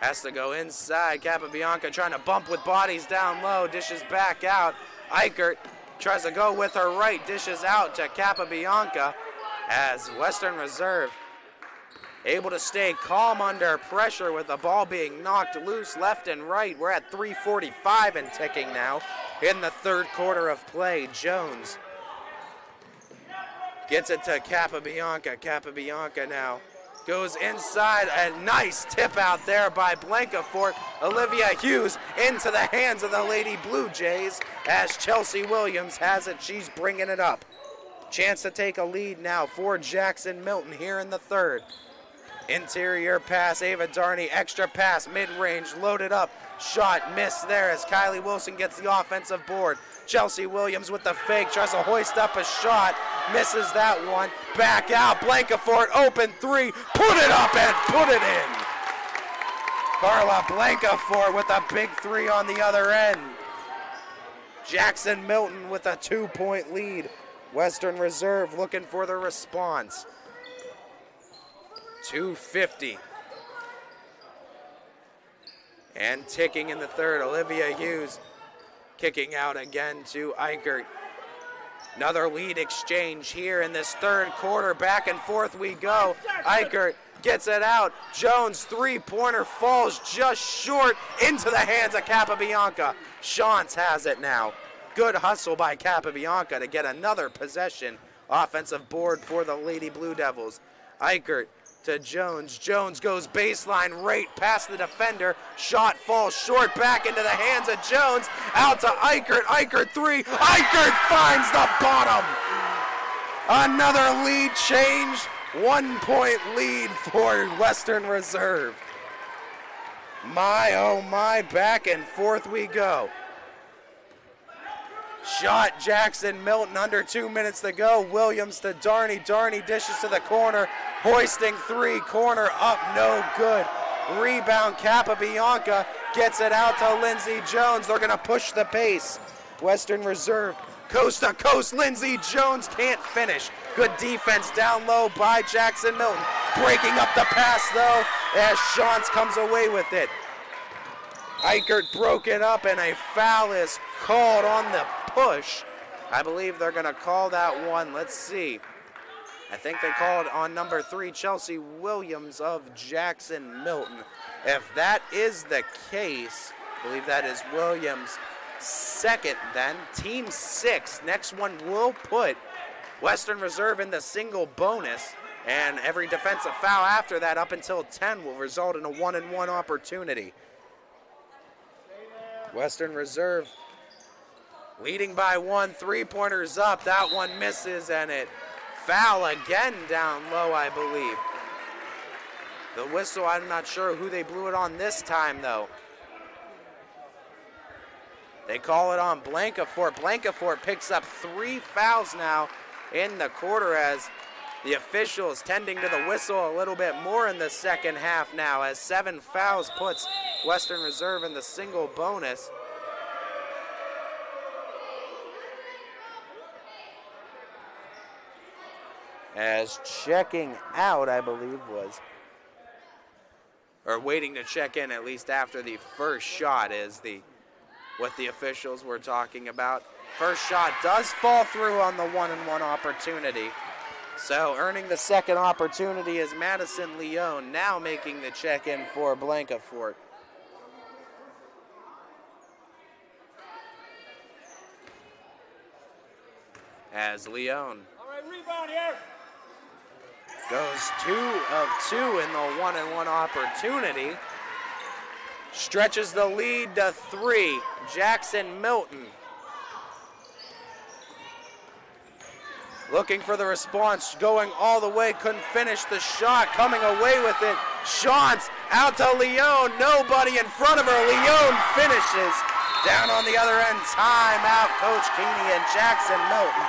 has to go inside. Capabianca trying to bump with bodies down low, dishes back out. Eichert tries to go with her right, dishes out to Capabianca, as Western Reserve able to stay calm under pressure with the ball being knocked loose left and right. We're at 3:45 and ticking now in the third quarter of play. Jones gets it to Capabianca. Capabianca now goes inside. A nice tip out there by Blankafort. Olivia Hughes into the hands of the Lady Blue Jays, as Chelsea Williams has it. She's bringing it up. Chance to take a lead now for Jackson-Milton here in the third. Interior pass, Ava Darney, extra pass, mid-range, loaded up. Shot missed there as Kylie Wilson gets the offensive board. Chelsea Williams with the fake, tries to hoist up a shot, misses that one. Back out, Blankafort, open 3, put it up and put it in. Carla Blankafort with a big 3 on the other end. Jackson-Milton with a 2-point lead. Western Reserve looking for the response. 2:50 and ticking in the third. Olivia Hughes kicking out again to Eichert. Another lead exchange here in this third quarter. Back and forth we go. Eichert gets it out. Jones, 3-pointer, falls just short into the hands of Capabianca. Shantz has it now. Good hustle by Capabianca to get another possession. Offensive board for the Lady Blue Devils. Eichert to Jones. Jones goes baseline right past the defender. Shot falls short, back into the hands of Jones. Out to Eichert. Eichert 3. Eichert finds the bottom. Another lead change. 1-point lead for Western Reserve. My, oh my, back and forth we go. Shot Jackson-Milton, under 2 minutes to go. Williams to Darney. Darney dishes to the corner. Hoisting 3, corner up, no good. Rebound, Capabianca gets it out to Lindsey Jones. They're gonna push the pace. Western Reserve, coast to coast. Lindsey Jones can't finish. Good defense down low by Jackson-Milton. Breaking up the pass though, as Shantz comes away with it. Eichert broke it up and a foul is called on the push. I believe they're gonna call that one. Let's see. I think they called on number 3, Chelsea Williams of Jackson-Milton. If that is the case, I believe that is Williams' second then. Team 6, next one will put Western Reserve in the single bonus, and every defensive foul after that up until 10 will result in a 1-and-1 opportunity. Western Reserve leading by 1, 3-pointers up. That one misses, and it foul again down low, I believe. The whistle, I'm not sure who they blew it on this time, though. They call it on Blankafort. Blankafort picks up 3 fouls now in the quarter, as the officials tending to the whistle a little bit more in the second half now, as 7 fouls puts Western Reserve in the single bonus. As checking out, I believe was, or waiting to check in at least after the first shot, is the what the officials were talking about. First shot does fall through on the 1-and-1 opportunity. So earning the second opportunity is Madison Leone, now making the check-in for Blancafort. As Leone goes 2 of 2 in the 1-and-1 opportunity. Stretches the lead to 3. Jackson-Milton looking for the response, going all the way, couldn't finish the shot, coming away with it. Shantz out to Leone, nobody in front of her. Leone finishes. Down on the other end, timeout, Coach Keeney and Jackson-Milton.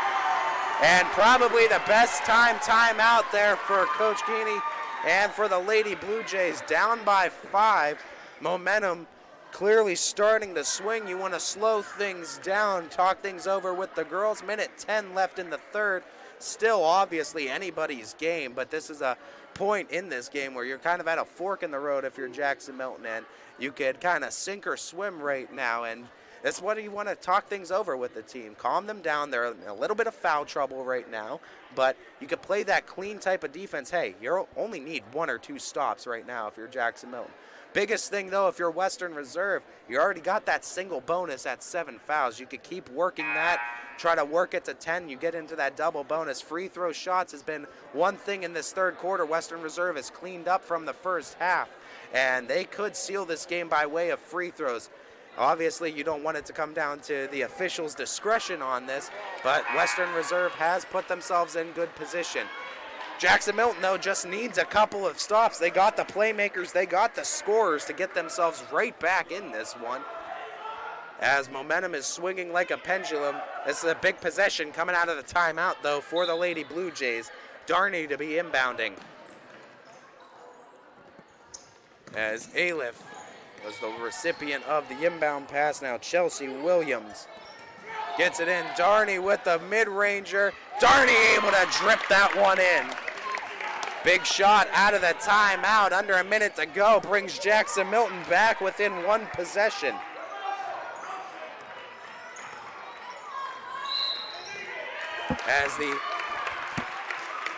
And probably the best timeout there for Coach Keeney and for the Lady Blue Jays. Down by 5. Momentum clearly starting to swing. You want to slow things down, talk things over with the girls. Minute 10 left in the third. Still obviously anybody's game, but this is a point in this game where you're kind of at a fork in the road if you're Jackson-Milton, and you could kind of sink or swim right now, and that's what you want to talk things over with the team. Calm them down. They're in a little bit of foul trouble right now, but you could play that clean type of defense. Hey, you only need 1 or 2 stops right now if you're Jackson-Milton. Biggest thing, though, if you're Western Reserve, you already got that single bonus at 7 fouls. You could keep working that, try to work it to 10. You get into that double bonus. Free throw shots has been one thing in this third quarter. Western Reserve has cleaned up from the first half, and they could seal this game by way of free throws. Obviously, you don't want it to come down to the officials' discretion on this, but Western Reserve has put themselves in good position. Jackson-Milton, though, just needs a couple of stops. They got the playmakers, they got the scorers to get themselves right back in this one. As momentum is swinging like a pendulum, this is a big possession coming out of the timeout, though, for the Lady Blue Jays. Darney to be inbounding. As Aliff was the recipient of the inbound pass. Now Chelsea Williams gets it in. Darney with the mid-ranger. Darney able to drip that one in. Big shot out of the timeout. Under a minute to go. Brings Jackson-Milton back within 1 possession. As the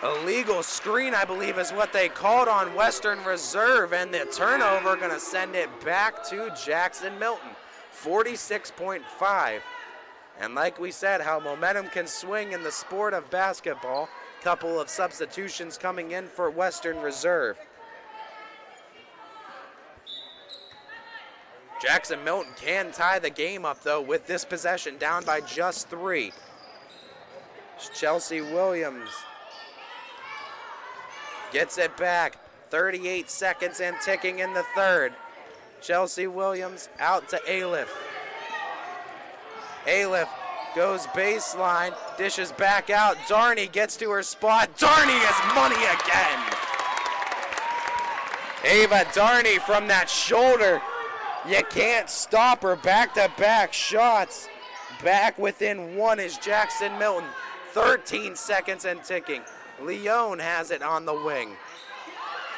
illegal screen, I believe, is what they called on Western Reserve, and the turnover going to send it back to Jackson-Milton. 46.5. And like we said, how momentum can swing in the sport of basketball. Couple of substitutions coming in for Western Reserve. Jackson-Milton can tie the game up, though, with this possession, down by just 3. Chelsea Williams gets it back. 38 seconds and ticking in the third. Chelsea Williams out to Aliff. Aliff goes baseline, dishes back out. Darney gets to her spot. Darney is money again. Ava Darney from that shoulder. You can't stop her. Back-to-back shots. Back within 1 is Jackson-Milton. 13 seconds and ticking. Leone has it on the wing.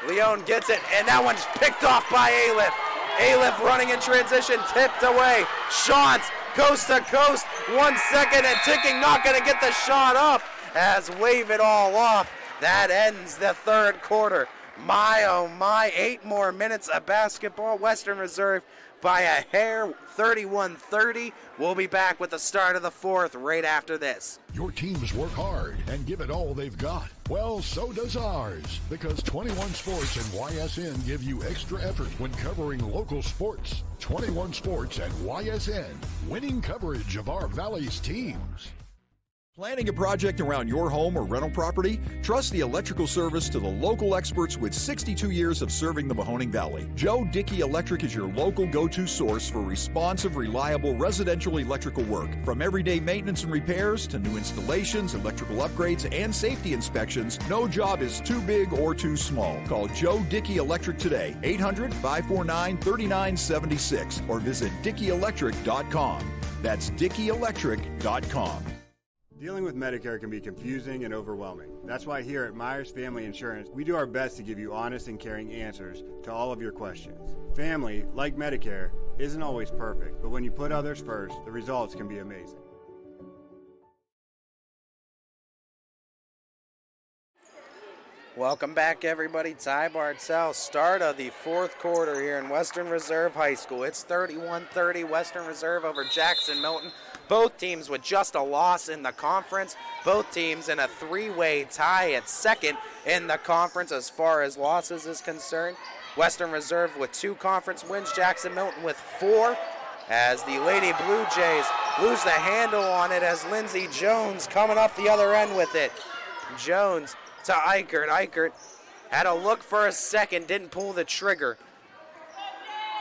Leone gets it, and that one's picked off by Aliff. Aliff running in transition, tipped away. Shots coast to coast. 1 second and ticking, not going to get the shot up. As wave it all off. That ends the third quarter. My, oh my, 8 more minutes of basketball. Western Reserve by a hair, 31-30. We'll be back with the start of the fourth right after this. Your teams work hard and give it all they've got. Well, so does ours, because 21 Sports and YSN give you extra effort when covering local sports. 21 Sports and YSN, winning coverage of our Valley's teams. Planning a project around your home or rental property? Trust the electrical service to the local experts with 62 years of serving the Mahoning Valley. Joe Dickey Electric is your local go-to source for responsive, reliable residential electrical work. From everyday maintenance and repairs to new installations, electrical upgrades, and safety inspections, no job is too big or too small. Call Joe Dickey Electric today, 800-549-3976, or visit DickeyElectric.com. That's DickeyElectric.com. Dealing with Medicare can be confusing and overwhelming. That's why here at Myers Family Insurance, we do our best to give you honest and caring answers to all of your questions. Family, like Medicare, isn't always perfect, but when you put others first, the results can be amazing. Welcome back, everybody. Ty Bartell, start of the fourth quarter here in Western Reserve High School. It's 31-30 Western Reserve over Jackson-Milton. Both teams with just a loss in the conference. Both teams in a three-way tie at second in the conference as far as losses is concerned. Western Reserve with 2 conference wins, Jackson-Milton with 4, as the Lady Blue Jays lose the handle on it as Lindsey Jones coming up the other end with it. Jones to Eichert. Eichert had a look for a second, didn't pull the trigger.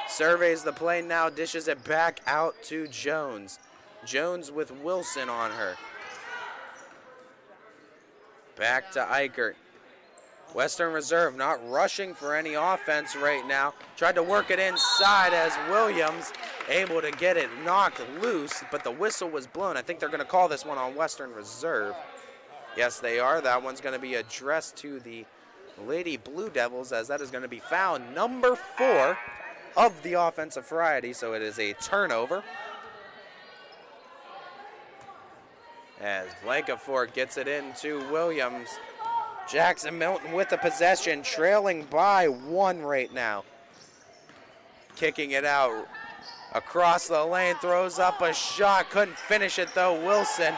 Surveys the play now, dishes it back out to Jones. Jones with Wilson on her. Back to Eichert. Western Reserve not rushing for any offense right now. Tried to work it inside as Williams able to get it knocked loose, but the whistle was blown. I think they're going to call this one on Western Reserve. Yes, they are. That one's going to be addressed to the Lady Blue Devils, as that is going to be foul number 4 of the offensive variety, so it is a turnover. As Blankafort gets it into Williams. Jackson-Milton with the possession, trailing by 1 right now. Kicking it out across the lane, throws up a shot, couldn't finish it though, Wilson.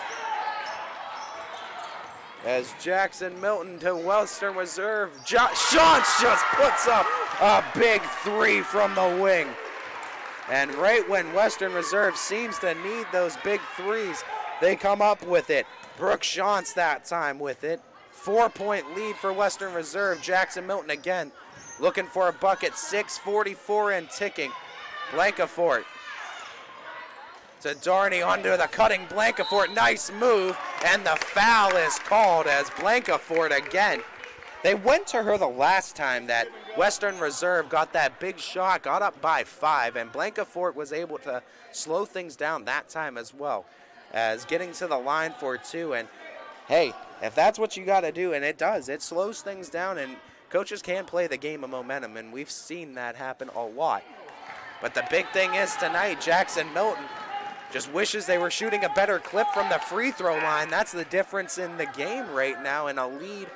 As Jackson-Milton to Western Reserve, Shantz just puts up a big 3 from the wing. And right when Western Reserve seems to need those big 3s, they come up with it. Brooke Shantz that time with it. 4-point lead for Western Reserve. Jackson-Milton again looking for a bucket. 6:44 and ticking. Blankafort to Darney under the cutting Blankafort. Nice move, and the foul is called as Blankafort again. They went to her the last time that Western Reserve got that big shot, got up by 5, and Blankafort was able to slow things down that time as well, as getting to the line for 2. And hey, if that's what you got to do, and it does, it slows things down, and coaches can play the game of momentum, and we've seen that happen a lot. But the big thing is tonight, Jackson-Milton just wishes they were shooting a better clip from the free throw line. That's the difference in the game right now, in a lead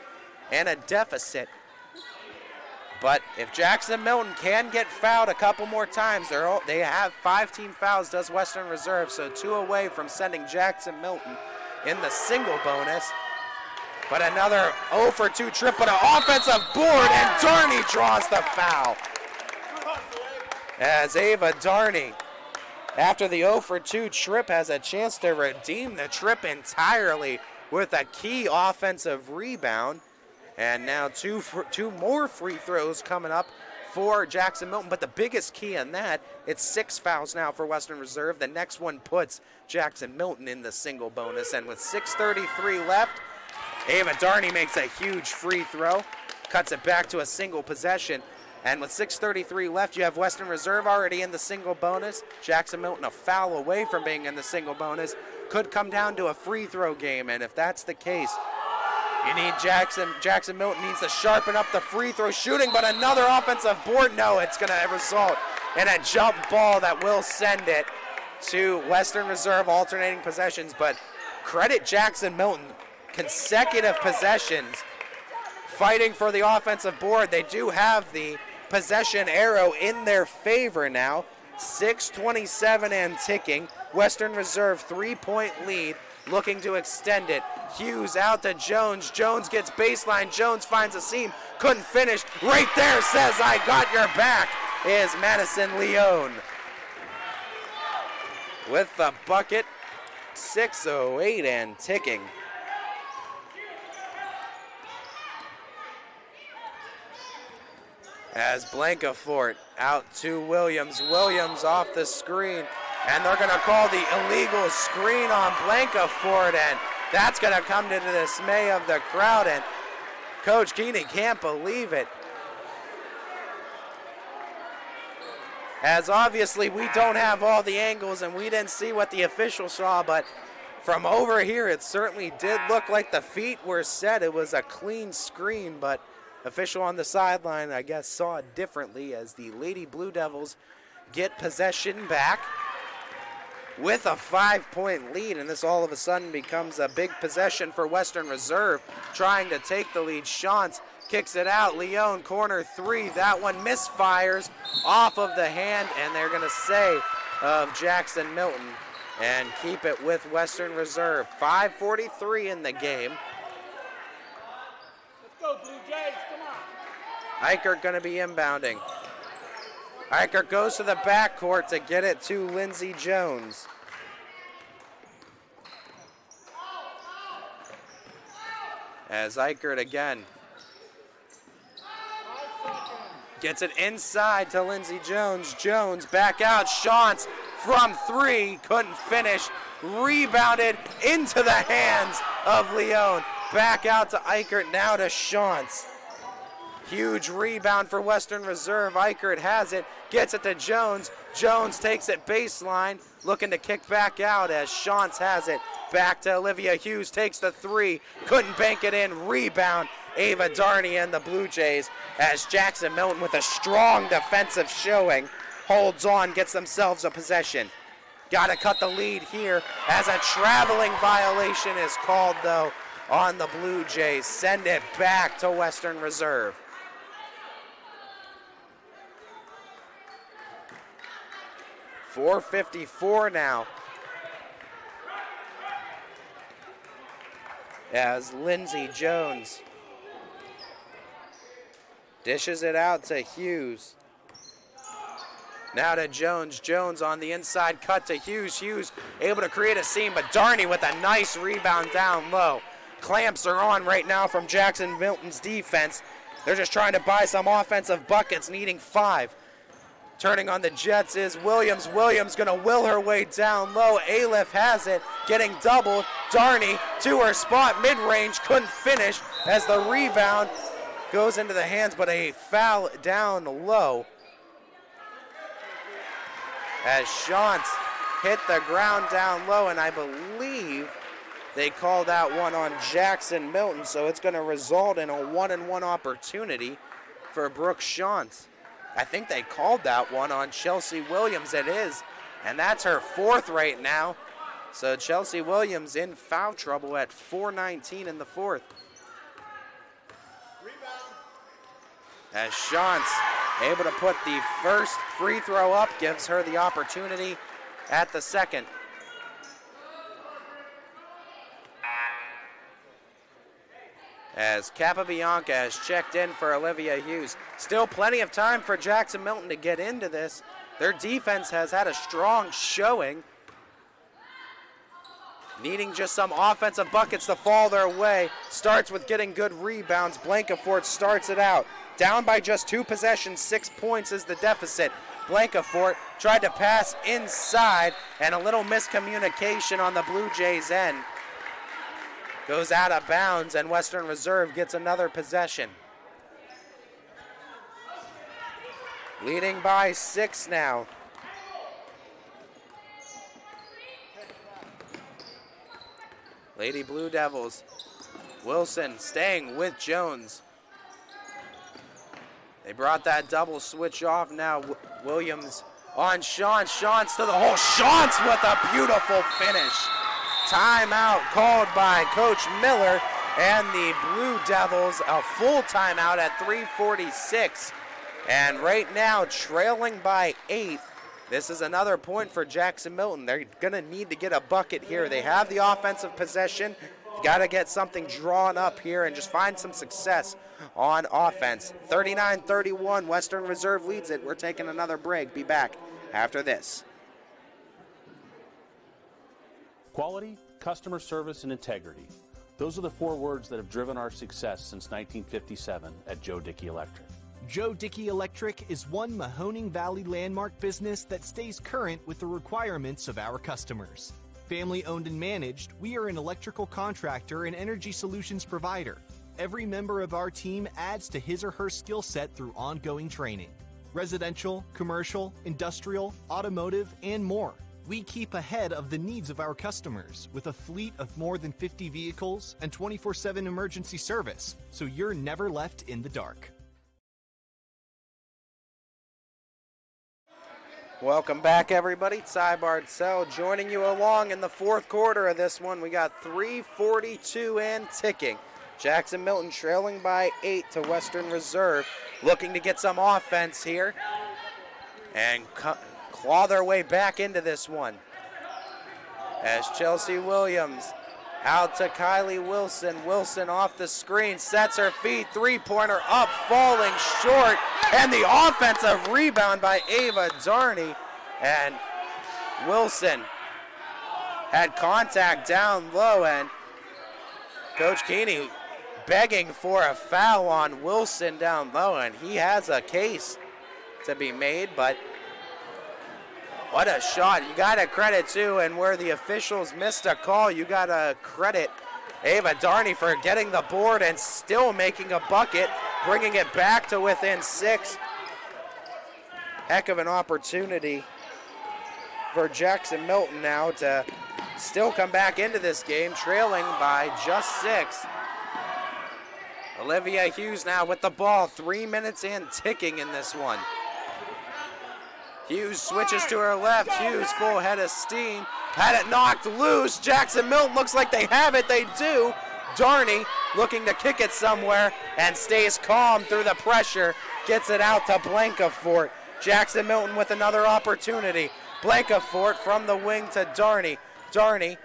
and a deficit. But if Jackson-Milton can get fouled a couple more times, they have 5 team fouls, does Western Reserve, so 2 away from sending Jackson-Milton in the single bonus. But another 0 for 2 trip, but an offensive board, and Darney draws the foul. As Ava Darney, after the 0 for 2 trip, has a chance to redeem the trip entirely with a key offensive rebound. And now two more free throws coming up for Jackson-Milton. But the biggest key in that, it's 6 fouls now for Western Reserve. The next one puts Jackson-Milton in the single bonus. And with 6:33 left, Ava Darney makes a huge free throw, cuts it back to a single possession. And with 6:33 left, you have Western Reserve already in the single bonus. Jackson-Milton a foul away from being in the single bonus. Could come down to a free throw game, and if that's the case, you need Jackson-Milton needs to sharpen up the free throw shooting, but another offensive board. No, it's going to result in a jump ball that will send it to Western Reserve, alternating possessions. But credit Jackson-Milton, consecutive possessions, fighting for the offensive board. They do have the possession arrow in their favor now. 6:27 and ticking. Western Reserve 3-point lead, looking to extend it. Hughes out to Jones. Jones gets baseline. Jones finds a seam. Couldn't finish. Right there says, "I got your back," is Madison Leone with the bucket. 6:08 and ticking. As Blankafort out to Williams. Williams off the screen, and they're going to call the illegal screen on Blankafort, and that's going to come to the dismay of the crowd, and Coach Keeney can't believe it. As obviously we don't have all the angles and we didn't see what the official saw, but from over here it certainly did look like the feet were set. It was a clean screen, but official on the sideline, I guess, saw it differently, as the Lady Blue Devils get possession back with a 5-point lead, and this all of a sudden becomes a big possession for Western Reserve, trying to take the lead. Shantz kicks it out. Leone, corner three. That one misfires off of the hand, and they're going to say of Jackson-Milton and keep it with Western Reserve. 5:43 in the game. Let's go, Blue Jays, come on. Eichert going to be inbounding. Eichert goes to the backcourt to get it to Lindsey Jones. As Eichert again gets it inside to Lindsey Jones. Jones back out. Shantz from three. Couldn't finish. Rebounded into the hands of Leone. Back out to Eichert. Now to Shantz. Huge rebound for Western Reserve. Eichert has it. Gets it to Jones. Jones takes it baseline. Looking to kick back out as Shantz has it. Back to Olivia Hughes. Takes the three. Couldn't bank it in. Rebound. Ava Darney and the Blue Jays as Jackson-Milton with a strong defensive showing holds on, gets themselves a possession. Got to cut the lead here as a traveling violation is called, though, on the Blue Jays. Send it back to Western Reserve. .454 now as Lindsey Jones dishes it out to Hughes. Now to Jones. Jones on the inside, cut to Hughes. Hughes able to create a seam, but Darney with a nice rebound down low. Clamps are on right now from Jackson-Milton's defense. They're just trying to buy some offensive buckets, needing 5. Turning on the Jets is Williams. Williams gonna will her way down low. Aliff has it, getting doubled. Darney to her spot, mid-range, couldn't finish as the rebound goes into the hands, but a foul down low. As Shantz hit the ground down low, and I believe they called that one on Jackson-Milton, so it's gonna result in a 1-and-1 opportunity for Brooke Shantz. I think they called that one on Chelsea Williams. It is, and that's her 4th right now. So Chelsea Williams in foul trouble at 4:19 in the 4th. As Shantz able to put the first free throw up, gives her the opportunity at the second. As Capabianca has checked in for Olivia Hughes. Still plenty of time for Jackson-Milton to get into this. Their defense has had a strong showing. Needing just some offensive buckets to fall their way. Starts with getting good rebounds. Blancafort starts it out. Down by just 2 possessions, 6 points is the deficit. Blancafort tried to pass inside, and a little miscommunication on the Blue Jays' end. Goes out of bounds, and Western Reserve gets another possession. Leading by 6 now. Lady Blue Devils. Wilson staying with Jones. They brought that double switch off now. Williams on Shantz. Shantz to the hole. Shantz with a beautiful finish. Timeout called by Coach Miller and the Blue Devils. A full timeout at 3:46. And right now trailing by 8. This is another point for Jackson-Milton. They're going to need to get a bucket here. They have the offensive possession. Got to get something drawn up here and just find some success on offense. 39-31, Western Reserve leads it. We're taking another break. Be back after this. Quality, customer service, and integrity. Those are the 4 words that have driven our success since 1957 at Joe Dickey Electric. Joe Dickey Electric is one Mahoning Valley landmark business that stays current with the requirements of our customers. Family owned and managed, we are an electrical contractor and energy solutions provider. Every member of our team adds to his or her skill set through ongoing training. Residential, commercial, industrial, automotive, and more. We keep ahead of the needs of our customers with a fleet of more than 50 vehicles and 24/7 emergency service, so you're never left in the dark. Welcome back, everybody. Ty Bartzell joining you along in the fourth quarter of this one. We got 3:42 and ticking. Jackson-Milton trailing by 8 to Western Reserve, looking to get some offense here and claw their way back into this one. As Chelsea Williams out to Kylie Wilson. Wilson off the screen, sets her feet, three-pointer up, falling short, and the offensive rebound by Ava Darney. And Wilson had contact down low, and Coach Keeney begging for a foul on Wilson down low, and he has a case to be made, but what a shot. You got to credit, too, and where the officials missed a call, you got to credit Ava Darney for getting the board and still making a bucket, bringing it back to within 6. Heck of an opportunity for Jackson-Milton now to still come back into this game, trailing by just 6. Olivia Hughes now with the ball, 3 minutes and ticking in this one. Hughes switches to her left. Hughes full head of steam. Had it knocked loose. Jackson-Milton looks like they have it. They do. Darney looking to kick it somewhere and stays calm through the pressure. Gets it out to Blankafort. Jackson-Milton with another opportunity. Blankafort from the wing to Darney. Darney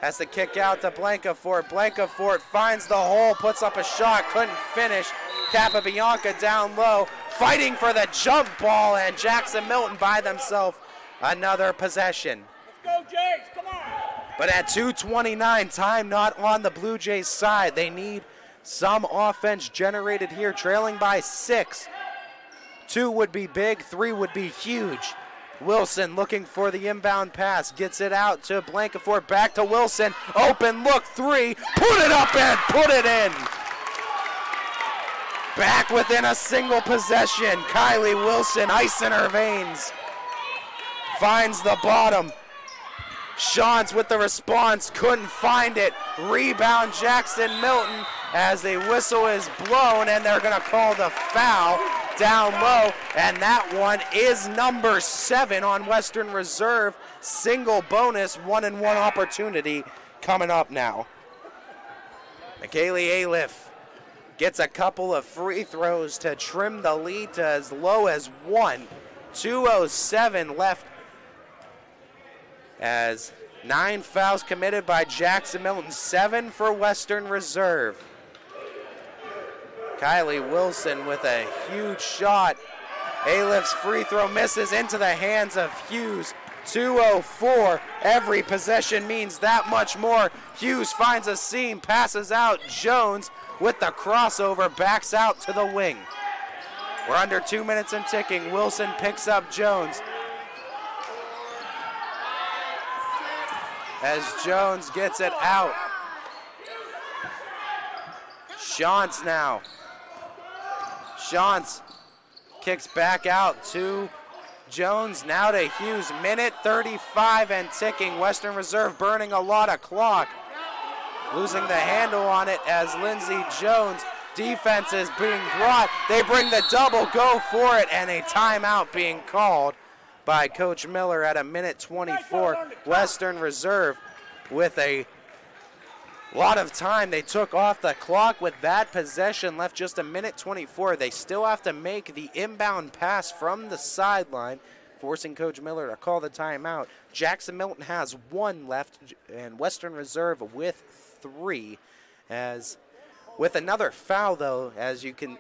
has to kick out to Blankafort. Blankafort finds the hole, puts up a shot, couldn't finish. Capabianca down low, fighting for the jump ball, and Jackson-Milton by themselves another possession. Let's go, Jays, come on. But at 2:29, time not on the Blue Jays side. They need some offense generated here, trailing by 6. 2 would be big, 3 would be huge. Wilson looking for the inbound pass, gets it out to Blankafort, back to Wilson, open look, 3, put it up and put it in. Back within a single possession, Kylie Wilson, ice in her veins. Finds the bottom. Shantz with the response, couldn't find it. Rebound Jackson-Milton as the whistle is blown, and they're gonna call the foul down low, and that one is number 7 on Western Reserve. Single bonus, 1-and-1 opportunity coming up now. McKaylee Aliff gets a couple of free throws to trim the lead to as low as 1. 2:07 left as 9 fouls committed by Jackson-Milton, 7 for Western Reserve. Kylie Wilson with a huge shot. Aliff's free throw misses into the hands of Hughes. 2:04. Every possession means that much more. Hughes finds a seam, passes out. Jones with the crossover, backs out to the wing. We're under 2 minutes and ticking. Wilson picks up Jones. As Jones gets it out. Shantz now. Shantz kicks back out to Jones, now to Hughes. Minute 35 and ticking. Western Reserve burning a lot of clock. Losing the handle on it as Lindsey Jones. Defense is being brought. They bring the double, go for it, and a timeout being called by Coach Miller at a minute 24. Western Reserve with a lot of time they took off the clock with that possession, left just a minute 24. They still have to make the inbound pass from the sideline, forcing Coach Miller to call the timeout. Jackson-Milton has 1 left, and Western Reserve with 3. As with another foul, though, as you can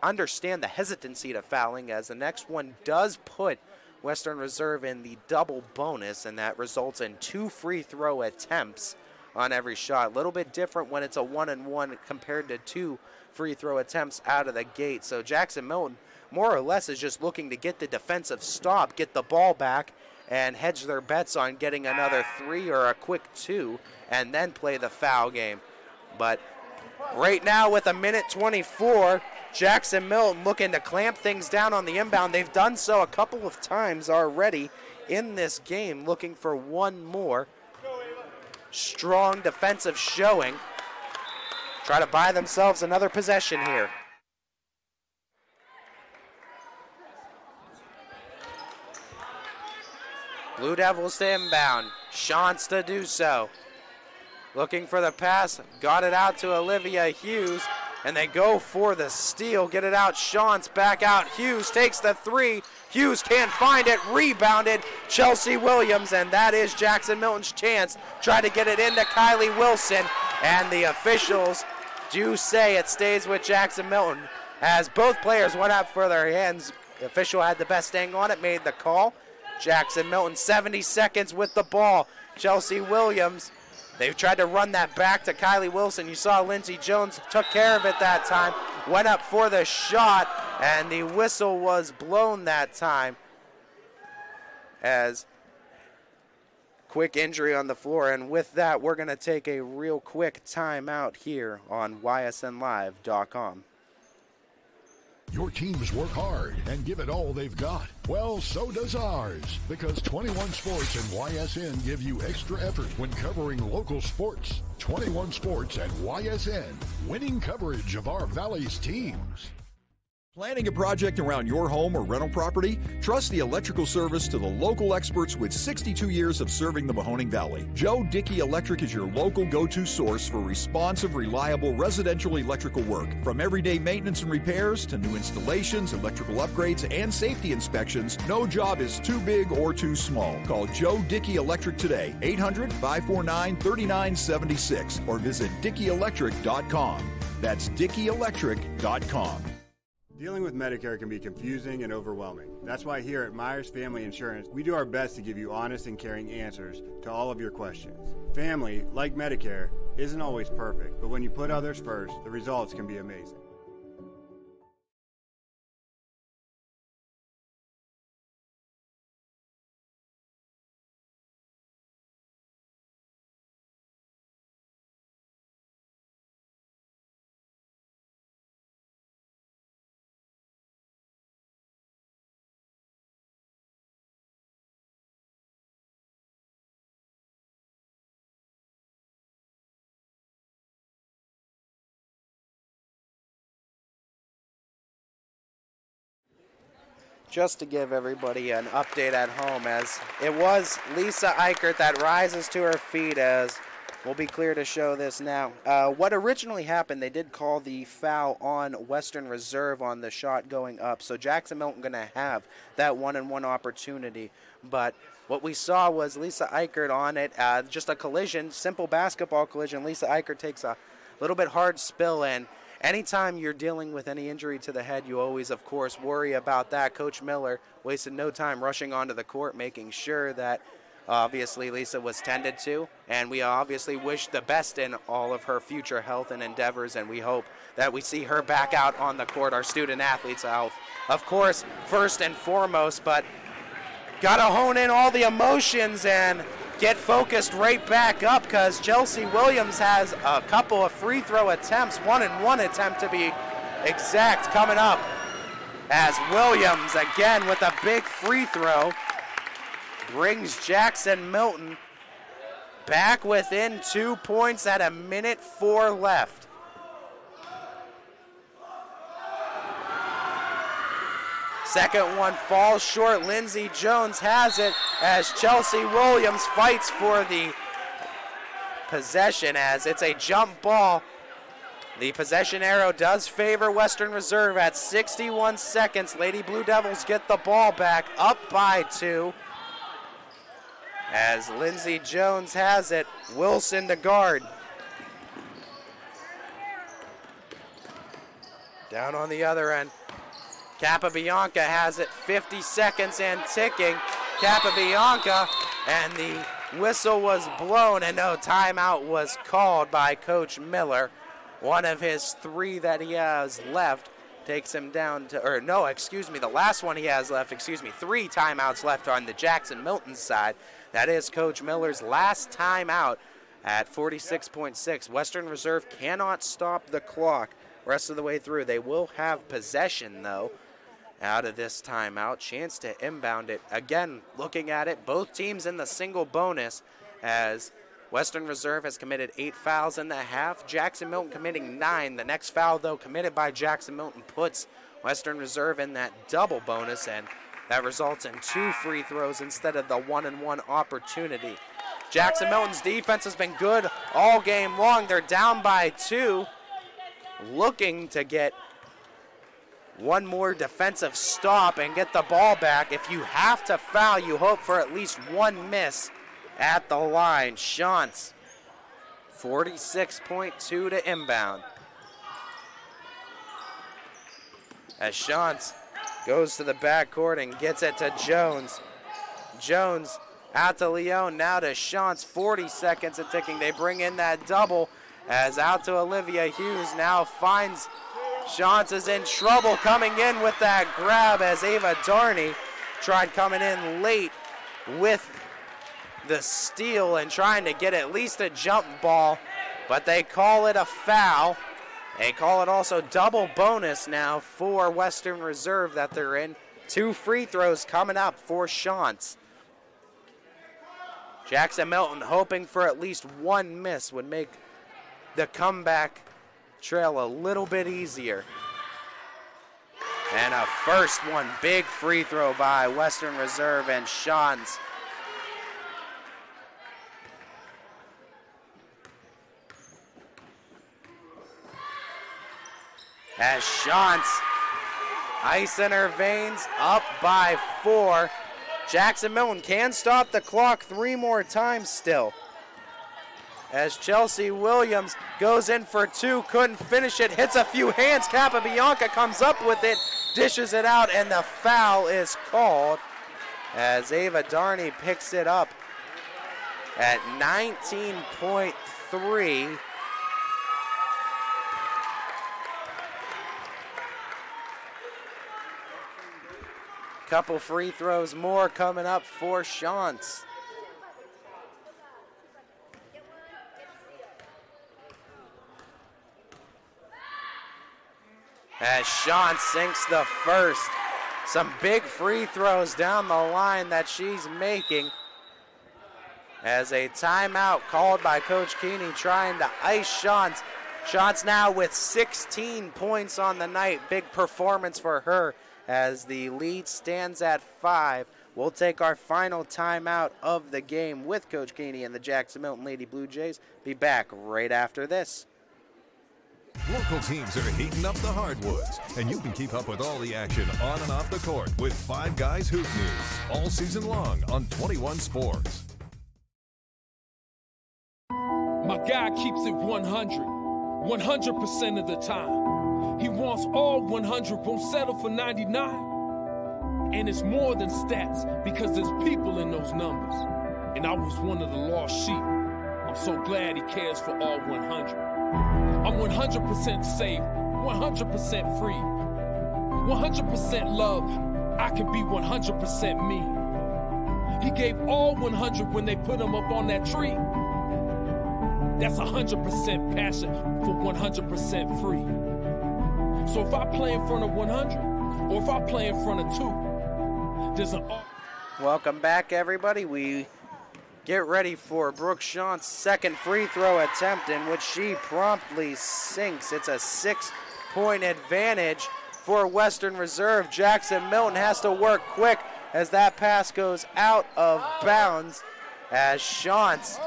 understand the hesitancy to fouling, as the next one does put Western Reserve in the double bonus, and that results in 2 free throw attempts on every shot. A little bit different when it's a 1-and-1 compared to 2 free throw attempts out of the gate. So Jackson-Milton more or less is just looking to get the defensive stop, get the ball back, and hedge their bets on getting another 3 or a quick 2, and then play the foul game. But right now with a minute 24, Jackson-Milton looking to clamp things down on the inbound. They've done so a couple of times already in this game, looking for 1 more strong defensive showing. Try to buy themselves another possession here. Blue Devils to inbound. Shantz to do so. Looking for the pass, got it out to Olivia Hughes, and they go for the steal. Get it out, Shantz back out. Hughes takes the three. Hughes can't find it, rebounded Chelsea Williams, and that is Jackson-Milton's chance. Try to get it into Kylie Wilson, and the officials do say it stays with Jackson-Milton. As both players went up for their hands, the official had the best angle on it, made the call. Jackson-Milton 70 seconds with the ball. Chelsea Williams, they've tried to run that back to Kylie Wilson. You saw Lindsey Jones took care of it that time, went up for the shot, and the whistle was blown that time as quick injury on the floor. And with that, we're going to take a real quick timeout here on ysnlive.com. Your teams work hard and give it all they've got. Well, so does ours, because 21 Sports and YSN give you extra effort when covering local sports. 21 Sports and YSN, winning coverage of our Valley's teams. Planning a project around your home or rental property? Trust the electrical service to the local experts with 62 years of serving the Mahoning Valley. Joe Dickey Electric is your local go-to source for responsive, reliable residential electrical work. From everyday maintenance and repairs to new installations, electrical upgrades, and safety inspections, no job is too big or too small. Call Joe Dickey Electric today, 800-549-3976, or visit DickeyElectric.com. That's DickeyElectric.com. Dealing with Medicare can be confusing and overwhelming. That's why here at Myers Family Insurance, we do our best to give you honest and caring answers to all of your questions. Family, like Medicare, isn't always perfect, but when you put others first, the results can be amazing. Just to give everybody an update at home, as it was Lisa Eichert that rises to her feet, as we'll be clear to show this now. What originally happened, they did call the foul on Western Reserve on the shot going up, so Jackson-Milton going to have that one-on-one opportunity. But what we saw was Lisa Eichert on it, just a collision, simple basketball collision. Lisa Eichert takes a little bit hard spill, and anytime you're dealing with any injury to the head, you always, of course, worry about that. Coach Miller wasted no time rushing onto the court, making sure that obviously Lisa was tended to, and we obviously wish the best in all of her future health and endeavors, and we hope that we see her back out on the court, our student athletes' health, of course, first and foremost, but got to hone in all the emotions and get focused right back up, because Chelsea Williams has a couple of free throw attempts, 1-and-1 attempt to be exact, coming up, as Williams again with a big free throw brings Jackson-Milton back within 2 points at 1:04 left. Second one falls short. Lindsey Jones has it as Chelsea Williams fights for the possession, as it's a jump ball. The possession arrow does favor Western Reserve at 61 seconds. Lady Blue Devils get the ball back, up by 2. As Lindsey Jones has it, Wilson to guard. Down on the other end, Capabianca has it, 50 seconds and ticking. Capabianca, and the whistle was blown, and no timeout was called by Coach Miller. One of his 3 that he has left takes him down to, or no, excuse me, the last one he has left, 3 timeouts left on the Jackson-Milton side. That is Coach Miller's last timeout at 46.6. Western Reserve cannot stop the clock rest of the way through. They will have possession, though, out of this timeout. Chance to inbound it. Again, looking at it, both teams in the single bonus, as Western Reserve has committed 8 fouls in the half. Jackson-Milton committing 9. The next foul, though, committed by Jackson-Milton puts Western Reserve in that double bonus, and That results in 2 free throws instead of the 1-and-1 opportunity. Jackson-Milton's defense has been good all game long. They're down by 2, looking to get one more defensive stop and get the ball back. If you have to foul, you hope for at least 1 miss at the line. Shantz, 46.2 to inbound. As Shantz goes to the backcourt and gets it to Jones. Jones out to Leone, now to Shantz, 40 seconds and ticking. They bring in that double as out to Olivia Hughes, now finds Shantz is in trouble coming in with that grab as Ava Darney tried coming in late with the steal and trying to get at least a jump ball, but they call it a foul. They call it also double bonus now for Western Reserve that they're in. 2 free throws coming up for Shantz. Jackson-Milton hoping for at least 1 miss would make the comeback trail a little bit easier. And a first one, big free throw by Western Reserve and Shantz. As Shantz, ice in her veins, up by 4. Jackson-Milton can stop the clock 3 more times still. As Chelsea Williams goes in for 2, couldn't finish it, hits a few hands. Capabianca comes up with it, dishes it out, and the foul is called as Ava Darney picks it up at 19.3. Couple free throws more coming up for Shantz. As Shantz sinks the first. Some big free throws down the line that she's making. As a timeout called by Coach Keeney trying to ice Shantz. Shantz now with 16 points on the night. Big performance for her as the lead stands at 5. We'll take our final timeout of the game with Coach Keeney and the Jackson-Milton Lady Blue Jays. Be back right after this. Local teams are heating up the hardwoods, and you can keep up with all the action on and off the court with Five Guys Hoop News all season long on 21 Sports. My guy keeps it 100% of the time. He wants all 100, won't settle for 99. And it's more than stats because there's people in those numbers. And I was one of the lost sheep. I'm so glad he cares for all 100. I'm 100% safe, 100% free, 100% love. I can be 100% me. He gave all 100 when they put him up on that tree. That's 100% passion for 100% free. So if I play in front of 100, or if I play in front of 2, there's an... Welcome back, everybody. We get ready for Brooke Shantz's second free throw attempt, in which she promptly sinks. It's a 6-point advantage for Western Reserve. Jackson-Milton has to work quick as that pass goes out of bounds, as Shantz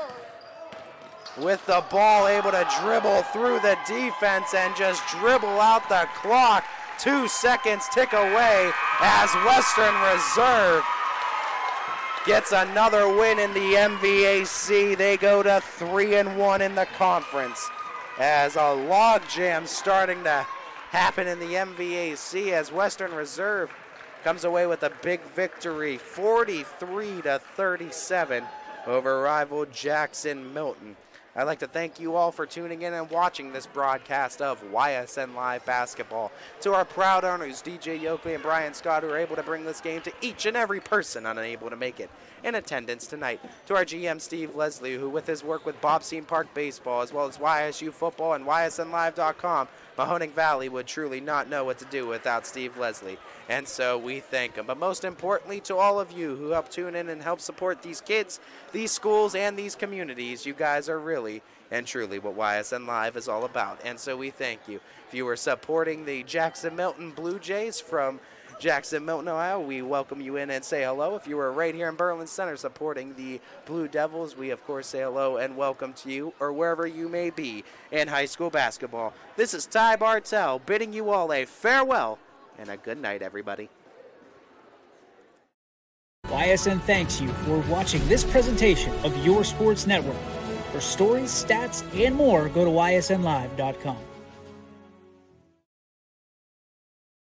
with the ball able to dribble through the defense and just dribble out the clock. 2 seconds tick away as Western Reserve gets another win in the MVAC. They go to 3-1 in the conference as a logjam starting to happen in the MVAC as Western Reserve comes away with a big victory, 43-37 over rival Jackson-Milton. I'd like to thank you all for tuning in and watching this broadcast of YSN Live Basketball. To our proud owners, DJ Yoakley and Brian Scott, who are able to bring this game to each and every person unable to make it in attendance tonight. To our GM, Steve Leslie, who with his work with Bobstein Park Baseball, as well as YSU Football and YSNLive.com, Mahoning Valley would truly not know what to do without Steve Leslie. And so we thank him. But most importantly, to all of you who help tune in and help support these kids, these schools, and these communities, you guys are really and truly what YSN Live is all about. And so we thank you. If you were supporting the Jackson-Milton Blue Jays from Jackson-Milton, Ohio, we welcome you in and say hello. If you were right here in Berlin Center supporting the Blue Devils, we of course say hello and welcome to you, or wherever you may be in high school basketball. This is Ty Bartell bidding you all a farewell and a good night, everybody. YSN thanks you for watching this presentation of your sports network. For stories, stats, and more, go to ysnlive.com.